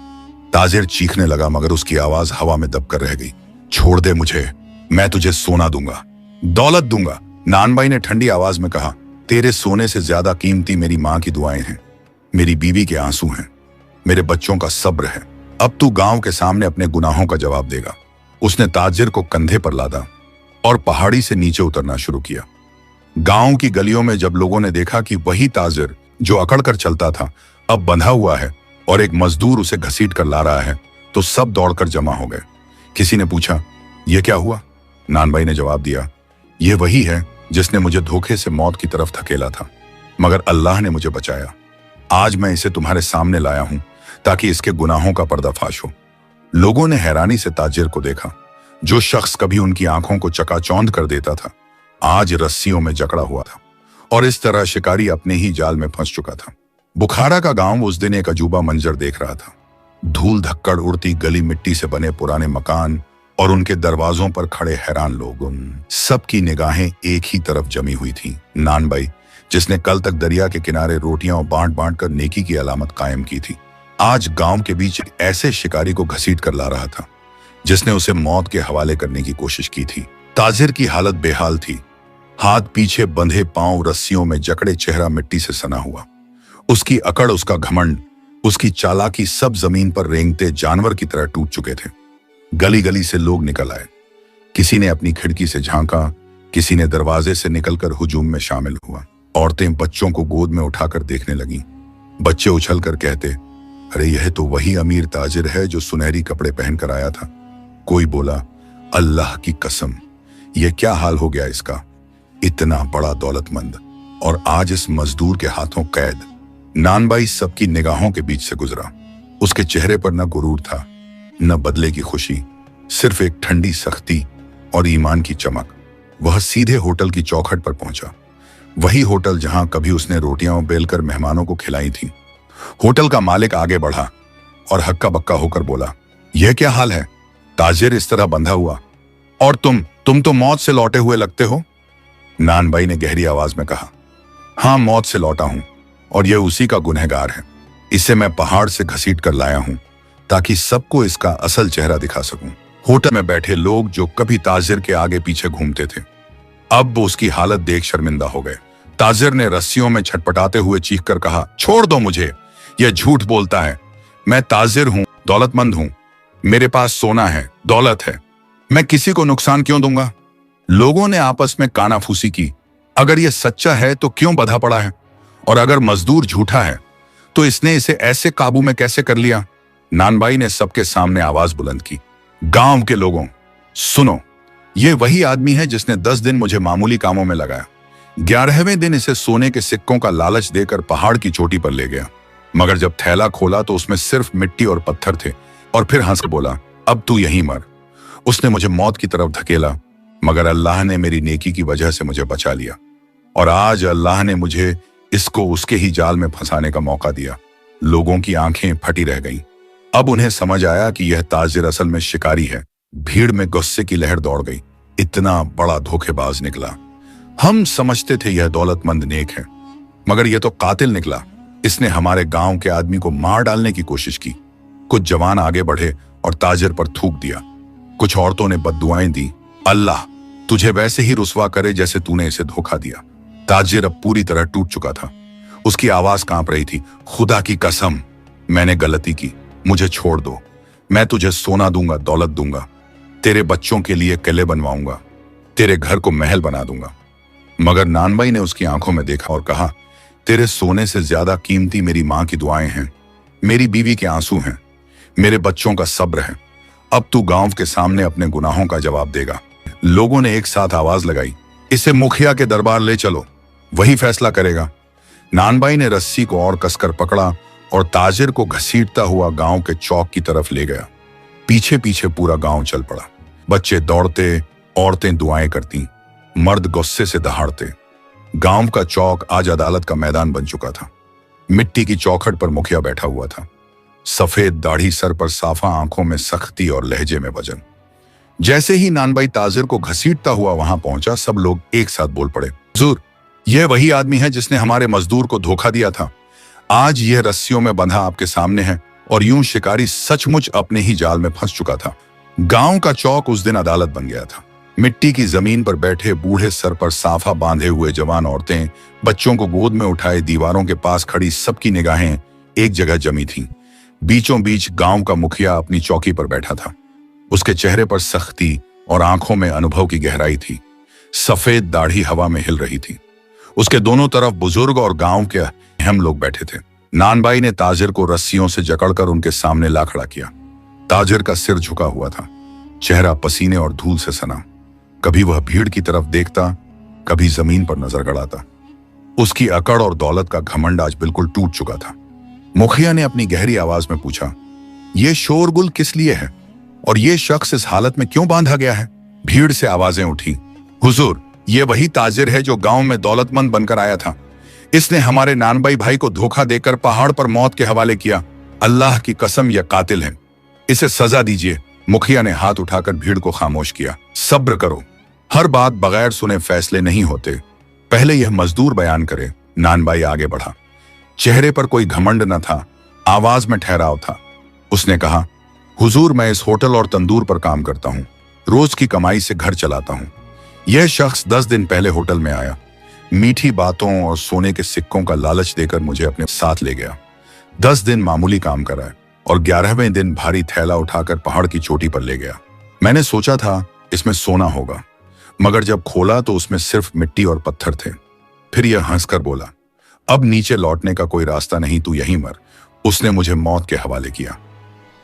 ताजिर चीखने लगा, मगर उसकी आवाज हवा में दबकर रह गई। छोड़ दे मुझे, मैं तुझे सोना दूंगा, दौलत दूंगा। नानबाई ने ठंडी आवाज में कहा, तेरे सोने से ज्यादा कीमती मेरी माँ की दुआएं हैं, मेरी बीवी के आंसू हैं, मेरे बच्चों का सब्र है। अब तू गांव के सामने अपने गुनाहों का जवाब देगा। उसने ताजिर को कंधे पर लादा और पहाड़ी से नीचे उतरना शुरू किया। गांव की गलियों में जब लोगों ने देखा कि वही ताजिर जो अकड़ कर चलता था अब बंधा हुआ है और एक मजदूर उसे घसीट कर ला रहा है, तो सब दौड़कर जमा हो गए। किसी ने पूछा, यह क्या हुआ? नानबाई ने जवाब दिया, यह वही है जिसने मुझे धोखे से मौत की तरफ धकेला था, मगर अल्लाह ने मुझे बचाया। आज मैं इसे तुम्हारे सामने लाया हूं ताकि इसके गुनाहों का पर्दाफाश हो। लोगों ने हैरानी से ताजिर को देखा। जो शख्स कभी उनकी आंखों को चकाचौंध कर देता था, आज रस्सियों में जकड़ा हुआ था और इस तरह शिकारी अपने ही जाल में फंस चुका था। बुखारा का गांव उस दिन एक अजूबा मंजर देख रहा था। धूल धक्कड़ उड़ती गली, मिट्टी से बने पुराने मकान और उनके दरवाजों पर खड़े हैरान लोग। उन सबकी निगाहें एक ही तरफ जमी हुई थी। नानबाई, जिसने कल तक दरिया के किनारे रोटियां बांट बांट कर नेकी की अलामत कायम की थी, आज गांव के बीच एक ऐसे शिकारी को घसीट कर ला रहा था जिसने उसे मौत के हवाले करने की कोशिश की थी। ताजिर की हालत बेहाल थी। हाथ पीछे बंधे, पांव रस्सियों में जकड़े, चेहरा मिट्टी से सना हुआ। उसकी अकड़, उसका घमंड, उसकी चालाकी सब जमीन पर रेंगते जानवर की तरह टूट चुके थे। गली गली से लोग निकल आए। किसी ने अपनी खिड़की से झांका, किसी ने दरवाजे से निकलकर हुजूम में शामिल हुआ। औरतें बच्चों को गोद में उठाकर देखने लगीं। बच्चे उछलकर कहते, अरे यह तो वही अमीर ताजिर है जो सुनहरी कपड़े पहनकर आया था। कोई बोला, अल्लाह की कसम, यह क्या हाल हो गया इसका, इतना बड़ा दौलतमंद और आज इस मजदूर के हाथों कैद। नानबाई सबकी निगाहों के बीच से गुजरा। उसके चेहरे पर न गुरूर था, न बदले की खुशी, सिर्फ एक ठंडी सख्ती और ईमान की चमक। वह सीधे होटल की चौखट पर पहुंचा, वही होटल जहां कभी उसने रोटियां बेलकर मेहमानों को खिलाई थी। होटल का मालिक आगे बढ़ा और हक्का बक्का होकर बोला, यह क्या हाल है? ताजिर इस तरह बंधा हुआ, और तुम तो मौत से लौटे हुए लगते हो। नानबाई ने गहरी आवाज में कहा, हाँ, मौत से लौटा हूं और यह उसी का गुनहगार है। इसे मैं पहाड़ से घसीट कर लाया हूं ताकि सबको इसका असल चेहरा दिखा सकूं। होटल में बैठे लोग जो कभी ताजिर के आगे पीछे घूमते थे, अब वो उसकी हालत देख शर्मिंदा हो गए। ताजिर ने रस्सियों में छटपटाते हुए चीखकर कहा, छोड़ दो मुझे, यह झूठ बोलता है। मैं ताजिर हूं, दौलतमंद हूं, मेरे पास सोना है, दौलत है, मैं किसी को नुकसान क्यों दूंगा? लोगों ने आपस में कानाफूसी की। अगर यह सच्चा है तो क्यों बंधा पड़ा है, और अगर मजदूर झूठा है तो इसने इसे ऐसे काबू में कैसे कर लिया? नानबाई ने सबके सामने आवाज बुलंद की, गांव के लोगों, सुनो, ये वही आदमी है जिसने 10 दिन मुझे मामूली कामों में लगाया। 11वें दिन इसे सोने के सिक्कों का लालच देकर पहाड़ की चोटी पर ले गया, मगर जब थैला खोला तो उसमें सिर्फ मिट्टी और पत्थर थे, और फिर हंस कर बोला, अब तू यहीं मर। उसने मुझे मौत की तरफ धकेला, मगर अल्लाह ने मेरी नेकी की वजह से मुझे बचा लिया, और आज अल्लाह ने मुझे इसको उसके ही जाल में फंसाने का मौका दिया। लोगों की आंखें फटी रह गईं। अब उन्हें समझ आया कि यह ताजिर असल में शिकारी है। भीड़ में गुस्से की लहर दौड़ गई। इतना बड़ा धोखेबाज निकला। हम समझते थे यह दौलतमंद नेक है, मगर यह तो कातिल निकला। इसने हमारे गांव के आदमी को मार डालने की कोशिश की। कुछ जवान आगे बढ़े और ताजिर पर थूक दिया। कुछ औरतों ने बद्दुआएं दी, अल्लाह तुझे वैसे ही रुसवा करे जैसे तूने इसे धोखा दिया। ताजिर अब पूरी तरह टूट चुका था। उसकी आवाज कांप रही थी, खुदा की कसम, मैंने गलती की, मुझे छोड़ दो। मैं तुझे सोना दूंगा, दौलत दूंगा, तेरे बच्चों के लिए किले बनवाऊंगा, तेरे घर को महल बना दूंगा। मगर नानबाई ने उसकी आंखों में देखा और कहा, तेरे सोने से ज्यादा कीमती मेरी मां की दुआएं हैं, मेरी बीवी के आंसू हैं, मेरे बच्चों का सब्र है। अब तू गांव के सामने अपने गुनाहों का जवाब देगा। लोगों ने एक साथ आवाज लगाई, इसे मुखिया के दरबार ले चलो, वही फैसला करेगा। नानबाई ने रस्सी को और कसकर पकड़ा और ताजिर को घसीटता हुआ गांव के चौक की तरफ ले गया। पीछे पीछे पूरा गांव चल पड़ा। बच्चे दौड़ते, औरतें दुआएं करती, मर्द गुस्से से दहाड़ते। गांव का चौक आज अदालत का मैदान बन चुका था। मिट्टी की चौखट पर मुखिया बैठा हुआ था। सफेद दाढ़ी, सर पर साफा, आंखों में सख्ती और लहजे में वजन। जैसे ही नानबाई ताजिर को घसीटता हुआ वहां पहुंचा, सब लोग एक साथ बोल पड़े, हुजूर, यह वही आदमी है जिसने हमारे मजदूर को धोखा दिया था। आज यह रस्सियों में बंधा आपके सामने है, और यूं शिकारी सचमुच अपने ही जाल में फंस चुका था। गांव का चौक उस दिन अदालत बन गया था। मिट्टी की जमीन पर बैठे बूढ़े, सर पर साफा बांधे हुए जवान औरतें, बच्चों को गोद में उठाए दीवारों के पास खड़ी सबकी निगाहें एक जगह जमी थीं। बीचों बीच गांव का मुखिया अपनी चौकी पर बैठा था। उसके चेहरे पर सख्ती और आंखों में अनुभव की गहराई थी। सफेद दाढ़ी हवा में हिल रही थी। उसके दोनों तरफ बुजुर्ग और गांव के अहम लोग बैठे थे। नानबाई ने ताजिर को रस्सियों से जकड़कर उनके सामने ला खड़ा किया। ताजिर का सिर झुका हुआ था, चेहरा पसीने और धूल से सना। कभी वह भीड़ की तरफ देखता, कभी जमीन पर नजर गड़ाता। उसकी अकड़ और दौलत का घमंड आज बिल्कुल टूट चुका था। मुखिया ने अपनी गहरी आवाज में पूछा, यह शोरगुल किस लिए है, और यह शख्स इस हालत में क्यों बांधा गया है? भीड़ से आवाजें उठी, हुजूर, ये वही ताजिर है जो गांव में दौलतमंद बनकर आया था। इसने हमारे नानबाई भाई को धोखा देकर पहाड़ पर मौत के हवाले किया। अल्लाह की कसम, यह कातिल है, इसे सजा दीजिए। मुखिया ने हाथ उठाकर भीड़ को खामोश किया। सब्र करो, हर बात बगैर सुने फैसले नहीं होते, पहले यह मजदूर बयान करे। नानबाई आगे बढ़ा। चेहरे पर कोई घमंड न था, आवाज में ठहराव था। उसने कहा, हुजूर, मैं इस होटल और तंदूर पर काम करता हूँ, रोज की कमाई से घर चलाता हूँ। यह शख्स 10 दिन पहले होटल में आया, मीठी बातों और सोने के सिक्कों का लालच देकर मुझे अपने साथ ले गया। 10 दिन मामूली काम कराए और 11वें दिन भारी थैला उठाकर पहाड़ की चोटी पर ले गया। मैंने सोचा था इसमें सोना होगा, मगर जब खोला तो उसमें सिर्फ मिट्टी और पत्थर थे। फिर यह हंसकर बोला, अब नीचे लौटने का कोई रास्ता नहीं, तू यहीं मर। उसने मुझे मौत के हवाले किया,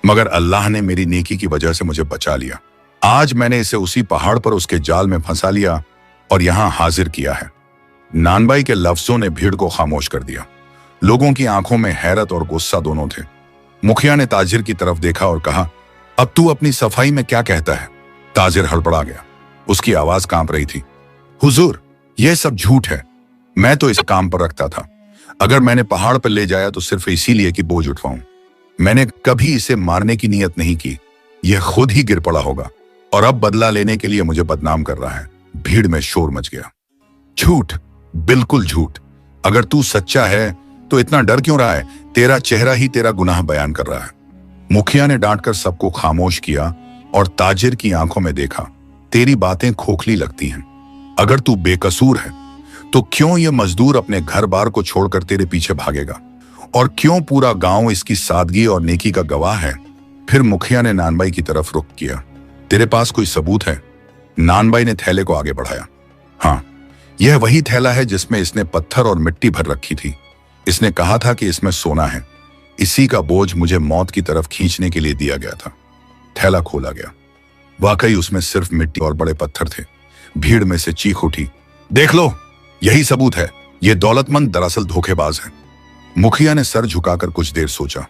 मगर अल्लाह ने मेरी नेकी की वजह से मुझे बचा लिया। आज मैंने इसे उसी पहाड़ पर उसके जाल में फंसा लिया और यहां हाजिर किया है। नानबाई के लफ्जों ने भीड़ को खामोश कर दिया। लोगों की आंखों में हैरत और गुस्सा दोनों थे। मुखिया ने ताजिर की तरफ देखा और कहा, अब तू अपनी सफाई में क्या कहता है? ताजिर हड़बड़ा गया। उसकी आवाज कांप रही थी, हुजूर, यह सब झूठ है। मैं तो इस काम पर रखता था। अगर मैंने पहाड़ पर ले जाया तो सिर्फ इसीलिए कि बोझ उठवाऊं। मैंने कभी इसे मारने की नियत नहीं की। यह खुद ही गिर पड़ा होगा और अब बदला लेने के लिए मुझे बदनाम कर रहा है। भीड़ में शोर मच गया। झूठ, बिल्कुल झूठ। अगर तू सच्चा है तो इतना डर क्यों रहा है? तेरा चेहरा ही तेरा गुनाह बयान कर रहा है। मुखिया ने डांटकर सबको खामोश किया और ताजिर की आंखों में देखा। तेरी बातें खोखली लगती हैं। अगर तू बेकसूर है तो क्यों ये मजदूर अपने घर बार को छोड़कर तेरे पीछे भागेगा, और क्यों पूरा गांव इसकी सादगी और नेकी का गवाह है? फिर मुखिया ने नानबाई की तरफ रुख किया। तेरे पास कोई सबूत है? नानबाई ने थैले को आगे बढ़ाया। हाँ, यह वही थैला है जिसमें इसने पत्थर और मिट्टी भर रखी थी। इसने कहा था कि इसमें सोना है। इसी का बोझ मुझे मौत की तरफ खींचने के लिए दिया गया था। थैला खोला गया। वाकई उसमें सिर्फ मिट्टी और बड़े पत्थर थे। भीड़ में से चीख उठी, देख लो, यही सबूत है, ये दौलतमंद दरअसल धोखेबाज है। मुखिया ने सर झुकाकर कुछ देर सोचा,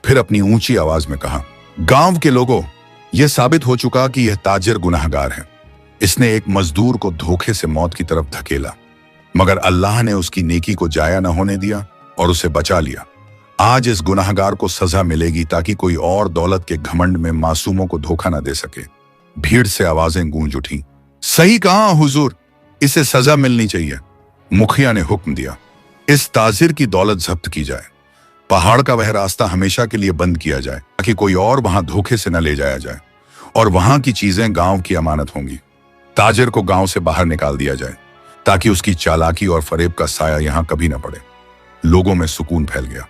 फिर अपनी ऊंची आवाज में कहा, गांव के लोगों, यह साबित हो चुका कि यह ताजिर गुनाहगार है। इसने एक मजदूर को धोखे से मौत की तरफ धकेला, मगर अल्लाह ने उसकी नेकी को जाया न होने दिया और उसे बचा लिया। आज इस गुनाहगार को सजा मिलेगी ताकि कोई और दौलत के घमंड में मासूमों को धोखा न दे सके। भीड़ से आवाजें गूंज उठी, सही कहा हुजूर, इसे सजा मिलनी चाहिए। मुखिया ने हुक्म दिया, इस ताजिर की दौलत जब्त की जाए। पहाड़ का वह रास्ता हमेशा के लिए बंद किया जाए ताकि कोई और वहां धोखे से न ले जाया जाए, और वहां की चीजें गांव की अमानत होंगी। ताजिर को गांव से बाहर निकाल दिया जाए ताकि उसकी चालाकी और फरेब का साया यहां कभी न पड़े। लोगों में सुकून फैल गया।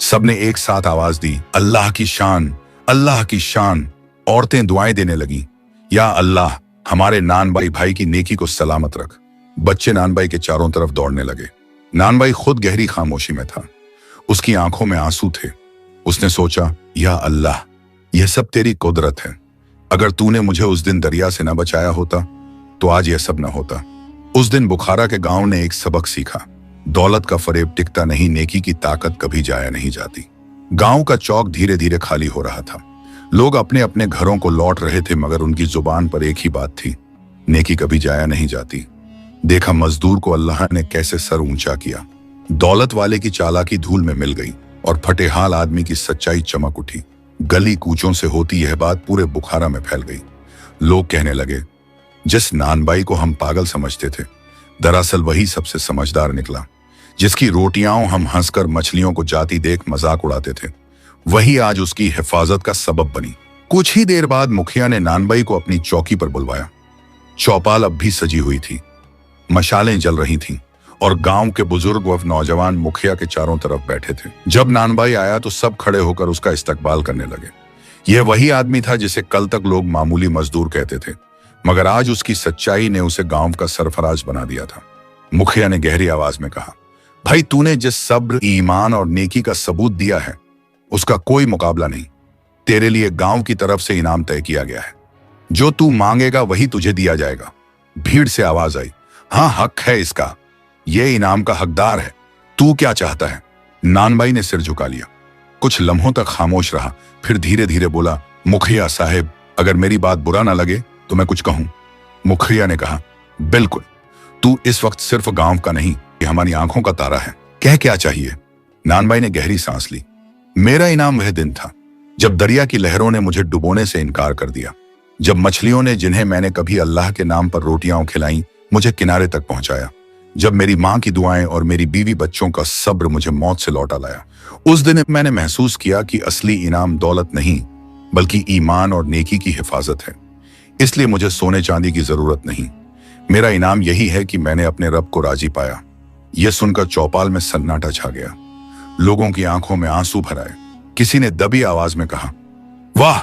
सबने एक साथ आवाज दी, अल्लाह की शान, अल्लाह की शान। औरतें दुआएं देने लगीं, या अल्लाह, हमारे नानबाई भाई की नेकी को सलामत रख। बच्चे नानबाई के चारों तरफ दौड़ने लगे। नानबाई खुद गहरी खामोशी में था। उसकी आंखों में आंसू थे। उसने सोचा, या अल्लाह, यह सब तेरी कुदरत है। अगर तूने मुझे उस दिन दरिया से न बचाया होता तो आज यह सब न होता। उस दिन बुखारा के गांव ने एक सबक सीखा, दौलत का फरेब टिकता नहीं, नेकी की ताकत कभी जाया नहीं जाती। गांव का चौक धीरे धीरे खाली हो रहा था। लोग अपने अपने घरों को लौट रहे थे, मगर उनकी जुबान पर एक ही बात थी, नेकी कभी जाया नहीं जाती। देखा मजदूर को अल्लाह ने कैसे सर ऊंचा किया। दौलत वाले की चालाकी धूल में मिल गई और फटेहाल आदमी की सच्चाई चमक उठी। गली कूचों से होती यह बात पूरे बुखारा में फैल गई। लोग कहने लगे, जिस नानबाई को हम पागल समझते थे, दरअसल वही सबसे समझदार निकला। जिसकी रोटियां हम हंसकर मछलियों को जाती देख मजाक उड़ाते थे, वही आज उसकी हिफाजत का सबब बनी। कुछ ही देर बाद मुखिया ने नानबाई को अपनी चौकी पर बुलवाया। चौपाल अब भी सजी हुई थी, मशालें जल रही थीं और गांव के बुजुर्ग व नौजवान मुखिया के चारों तरफ बैठे थे। जब नानबाई आया तो सब खड़े होकर उसका इस्तकबाल करने लगे। यह वही आदमी था जिसे कल तक लोग मामूली मजदूर कहते थे, मगर आज उसकी सच्चाई ने उसे गांव का सरफराज बना दिया था। मुखिया ने गहरी आवाज में कहा, भाई, तूने जिस सब्र, ईमान और नेकी का सबूत दिया है, उसका कोई मुकाबला नहीं। तेरे लिए गांव की तरफ से इनाम तय किया गया है। जो तू मांगेगा वही तुझे दिया जाएगा। भीड़ से आवाज आई, हाँ, हक है इसका, ये इनाम का हकदार है। तू क्या चाहता है? नानबाई ने सिर झुका लिया। कुछ लम्हों तक खामोश रहा, फिर धीरे धीरे बोला, मुखिया साहेब, अगर मेरी बात बुरा ना लगे तो मैं कुछ कहूं। मुखिया ने कहा, बिल्कुल, तू इस वक्त सिर्फ गांव का नहीं, ये हमारी आंखों का तारा है। कह क्या चाहिए? नानबाई ने गहरी सांस ली। मेरा इनाम वह दिन था जब दरिया की लहरों ने मुझे डुबोने से इनकार कर दिया, जब मछलियों ने, जिन्हें मैंने कभी अल्लाह के नाम पर रोटियां खिलाई, मुझे किनारे तक पहुंचाया, जब मेरी मां की दुआएं और मेरी बीवी बच्चों का सब्र मुझे मौत से लौटा लाया। उस दिन मैंने महसूस किया कि असली इनाम दौलत नहीं, बल्कि ईमान और नेकी की हिफाजत है। इसलिए मुझे सोने चांदी की जरूरत नहीं। मेरा इनाम यही है कि मैंने अपने रब को राजी पाया। यह सुनकर चौपाल में सन्नाटा छा गया। लोगों की आंखों में आंसू भर आए। किसी ने दबी आवाज में कहा, वाह,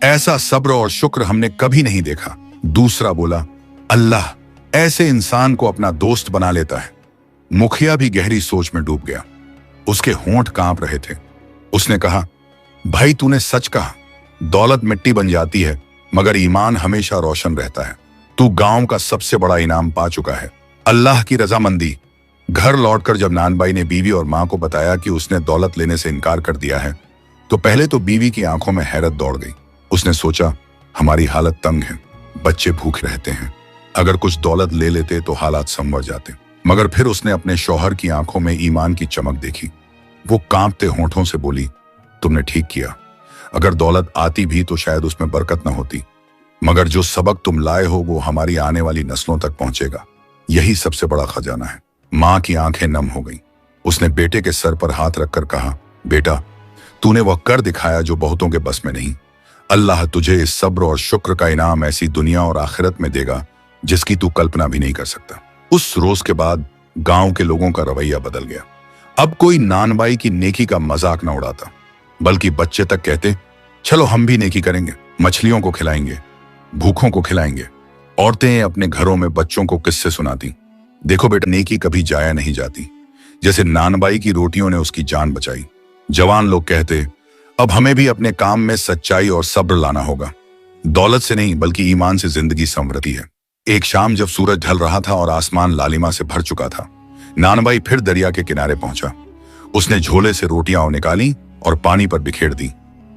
ऐसा सब्र और शुक्र हमने कभी नहीं देखा। दूसरा बोला, अल्लाह ऐसे इंसान को अपना दोस्त बना लेता है। मुखिया भी गहरी सोच में डूब गया। उसके होंठ कांप रहे थे। उसने कहा, भाई, तूने सच कहा, दौलत मिट्टी बन जाती है मगर ईमान हमेशा रोशन रहता है। तू गांव का सबसे बड़ा इनाम पा चुका है, अल्लाह की रजामंदी। घर लौटकर जब नानबाई ने बीवी और मां को बताया कि उसने दौलत लेने से इनकार कर दिया है, तो पहले तो बीवी की आंखों में हैरत दौड़ गई। उसने सोचा, हमारी हालत तंग है, बच्चे भूखे रहते हैं, अगर कुछ दौलत ले लेते तो हालात संवर जाते। मगर फिर उसने अपने शौहर की आंखों में ईमान की चमक देखी। वो कांपते होंठों से बोली, तुमने ठीक किया। अगर दौलत आती भी तो शायद उसमें बरकत न होती, मगर जो सबक तुम लाए हो वो हमारी आने वाली नस्लों तक पहुंचेगा। यही सबसे बड़ा खजाना है। मां की आंखें नम हो गईं। उसने बेटे के सर पर हाथ रखकर कहा, बेटा, तूने वह कर दिखाया जो बहुतों के बस में नहीं। अल्लाह तुझे इस सब्र और शुक्र का इनाम ऐसी दुनिया और आखिरत में देगा जिसकी तू कल्पना भी नहीं कर सकता। उस रोज के बाद गांव के लोगों का रवैया बदल गया। अब कोई नानबाई की नेकी का मजाक न उड़ाता, बल्कि बच्चे तक कहते, चलो हम भी नेकी करेंगे, मछलियों को खिलाएंगे, भूखों को खिलाएंगे। औरतें अपने घरों में बच्चों को किस्से सुनाती, देखो बेटा, नेकी कभी जाया नहीं जाती। जैसे नानबाई की रोटियों ने उसकी जान बचाई, जवान लोग कहते, अब हमें भी अपने काम में सच्चाई और सब्र लाना होगा। दौलत से नहीं बल्कि ईमान से जिंदगी संवरती है। एक शाम जब सूरज ढल रहा था और आसमान लालिमा से भर चुका था, नानबाई फिर दरिया के किनारे पहुंचा। उसने झोले से रोटियां निकाली और पानी पर बिखेर दी।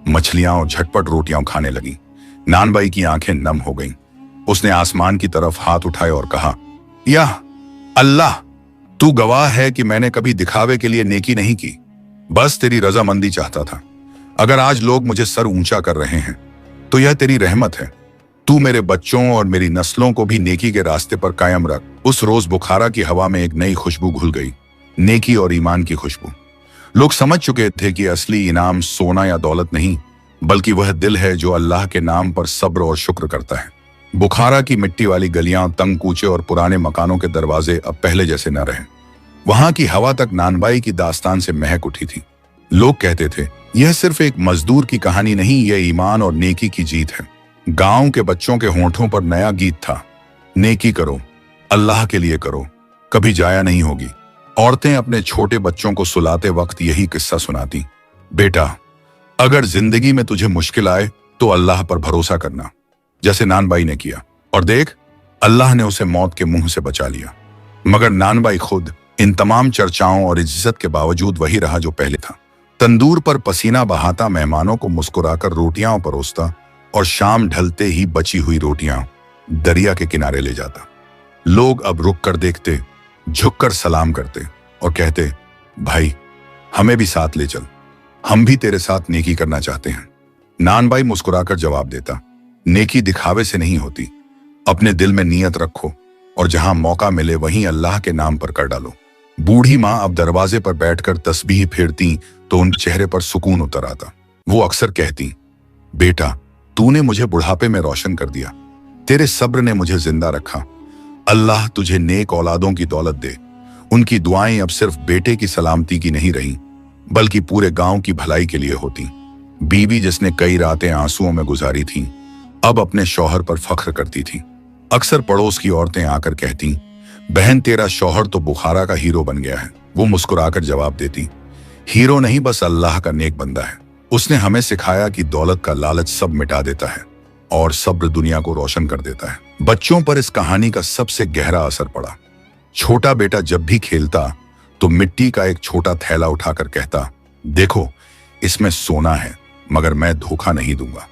मछलियां और झटपट रोटियां खाने लगी। नानबाई की आंखें नम हो गईं। उसने आसमान की तरफ हाथ उठाए और कहा, या अल्लाह, तू गवाह है कि मैंने कभी दिखावे के लिए नेकी नहीं की, बस तेरी रजामंदी चाहता था। अगर आज लोग मुझे सर ऊंचा कर रहे हैं तो यह तेरी रहमत है। तू मेरे बच्चों और मेरी नस्लों को भी नेकी के रास्ते पर कायम रख। उस रोज बुखारा की हवा में एक नई खुशबू घुल गई, नेकी और ईमान की खुशबू। लोग समझ चुके थे कि असली इनाम सोना या दौलत नहीं, बल्कि वह दिल है जो अल्लाह के नाम पर सब्र और शुक्र करता है। बुखारा की मिट्टी वाली गलियां, तंग कूचे और पुराने मकानों के दरवाजे अब पहले जैसे न रहे। वहां की हवा तक नानबाई की दास्तान से महक उठी थी। लोग कहते थे, यह सिर्फ एक मजदूर की कहानी नहीं, यह ईमान और नेकी की जीत है। गांव के बच्चों के होंठों पर नया गीत था, नेकी करो, अल्लाह के लिए करो, कभी जाया नहीं होगी। औरतें अपने छोटे बच्चों को सुलाते वक्त यही किस्सा सुनाती, बेटा, अगर जिंदगी में तुझे मुश्किल आए तो अल्लाह पर भरोसा करना, जैसे नानबाई ने किया। और देख, अल्लाह ने उसे मौत के मुंह से बचा लिया। मगर नानबाई खुद इन तमाम चर्चाओं और इज्जत के बावजूद वही रहा जो पहले था। तंदूर पर पसीना बहाता, मेहमानों को मुस्कुराकर रोटियां परोसता और शाम ढलते ही बची हुई रोटियां दरिया के किनारे ले जाता। लोग अब रुक कर देखते, झुककर सलाम करते और कहते, भाई, हमें भी साथ ले चल, हम भी तेरे साथ नेकी करना चाहते हैं। नानबाई मुस्कुराकर जवाब देता, नेकी दिखावे से नहीं होती, अपने दिल में नियत रखो और जहां मौका मिले वहीं अल्लाह के नाम पर कर डालो। बूढ़ी माँ अब दरवाजे पर बैठकर तस्बीह फेरती तो उन चेहरे पर सुकून उतर आता। वो अक्सर कहती, बेटा, तूने मुझे बुढ़ापे में रोशन कर दिया, तेरे सब्र ने मुझे जिंदा रखा। अल्लाह तुझे नेक औलादों की दौलत दे। उनकी दुआएं अब सिर्फ बेटे की सलामती की नहीं रही, बल्कि पूरे गांव की भलाई के लिए होती। बीवी जिसने कई रातें आंसुओं में गुजारी थी, अब अपने शौहर पर फख्र करती थी। अक्सर पड़ोस की औरतें आकर कहती, बहन, तेरा शौहर तो बुखारा का हीरो बन गया है। वो मुस्कुराकर जवाब देती, हीरो नहीं, बस अल्लाह का नेक बंदा है। उसने हमें सिखाया कि दौलत का लालच सब मिटा देता है और सब्र दुनिया को रोशन कर देता है। बच्चों पर इस कहानी का सबसे गहरा असर पड़ा। छोटा बेटा जब भी खेलता तो मिट्टी का एक छोटा थैला उठाकर कहता, देखो, इसमें सोना है, मगर मैं धोखा नहीं दूंगा,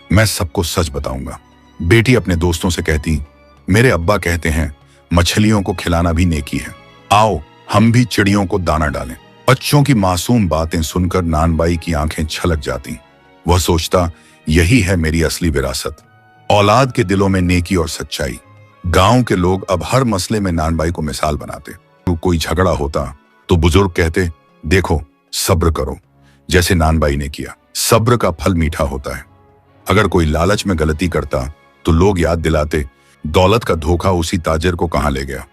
मैं सबको सच बताऊंगा। बेटी अपने दोस्तों से कहती, मेरे अब्बा कहते हैं मछलियों को खिलाना भी नेकी है, आओ हम भी चिड़ियों को दाना डालें। बच्चों की मासूम बातें सुनकर नानबाई की आंखें छलक जाती। वह सोचता, यही है मेरी असली विरासत, औलाद के दिलों में नेकी और सच्चाई। गांव के लोग अब हर मसले में नानबाई को मिसाल बनाते। तो कोई झगड़ा होता तो बुजुर्ग कहते, देखो, सब्र करो, जैसे नानबाई ने किया। सब्र का फल मीठा होता है। अगर कोई लालच में गलती करता तो लोग याद दिलाते, दौलत का धोखा उसी ताजिर को कहां ले गया।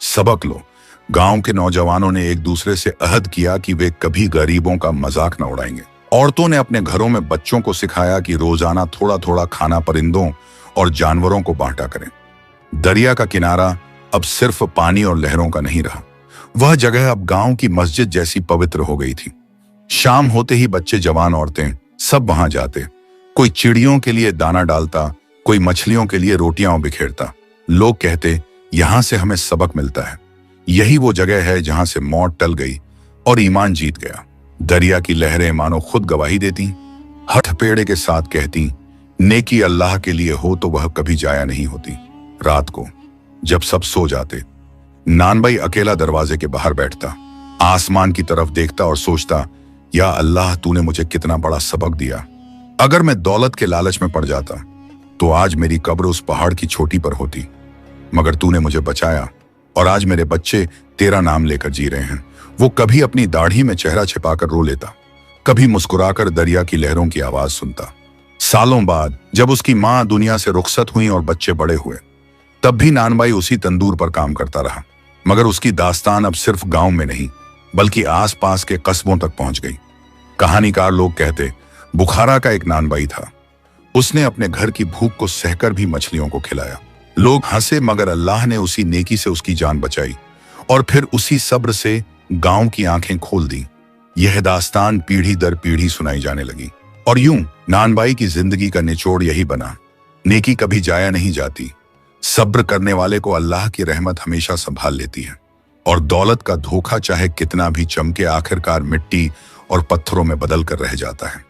सबक लो। गांव के नौजवानों ने एक दूसरे से अहद किया कि वे कभी गरीबों का मजाक न उड़ाएंगे। औरतों ने अपने घरों में बच्चों को सिखाया कि रोजाना थोड़ा थोड़ा खाना परिंदों और जानवरों को बांटा करें। दरिया का किनारा अब सिर्फ पानी और लहरों का नहीं रहा, वह जगह अब गांव की मस्जिद जैसी पवित्र हो गई थी। शाम होते ही बच्चे, जवान, औरतें सब वहां जाते। कोई चिड़ियों के लिए दाना डालता, कोई मछलियों के लिए रोटियां बिखेरता। लोग कहते, यहां से हमें सबक मिलता है। यही वो जगह है जहां से मौत टल गई और ईमान जीत गया। दरिया की लहरें मानो खुद गवाही देती, हठ पेड़े के साथ कहती, नेकी अल्लाह के लिए हो तो वह कभी जाया नहीं होती। रात को जब सब सो जाते, नानबाई अकेला दरवाजे के बाहर बैठता, आसमान की तरफ देखता और सोचता, या अल्लाह, तूने मुझे कितना बड़ा सबक दिया। अगर मैं दौलत के लालच में पड़ जाता तो आज मेरी कब्र उस पहाड़ की चोटी पर होती, मगर तूने मुझे बचाया और आज मेरे बच्चे तेरा नाम लेकर जी रहे हैं। वो कभी अपनी दाढ़ी में चेहरा छिपाकर रो लेता, कभी मुस्कुराकर दरिया की लहरों की आवाज सुनता। सालों बाद जब उसकी मां दुनिया से रुखसत हुई और बच्चे बड़े हुए, तब भी नानबाई उसी तंदूर पर काम करता रहा। मगर उसकी दास्तान अब सिर्फ गांव में नहीं, बल्कि आसपास के कस्बों तक पहुंच गई। कहानीकार लोग कहते, बुखारा का एक नानबाई था, उसने अपने घर की भूख को सहकर भी मछलियों को खिलाया। लोग हंसे, मगर अल्लाह ने उसी नेकी से उसकी जान बचाई और फिर उसी सब्र से गांव की आंखें खोल दी। यह दास्तान पीढ़ी दर पीढ़ी सुनाई जाने लगी। और यूं नानबाई की जिंदगी का निचोड़ यही बना, नेकी कभी जाया नहीं जाती, सब्र करने वाले को अल्लाह की रहमत हमेशा संभाल लेती है, और दौलत का धोखा चाहे कितना भी चमके आखिरकार मिट्टी और पत्थरों में बदल कर रह जाता है।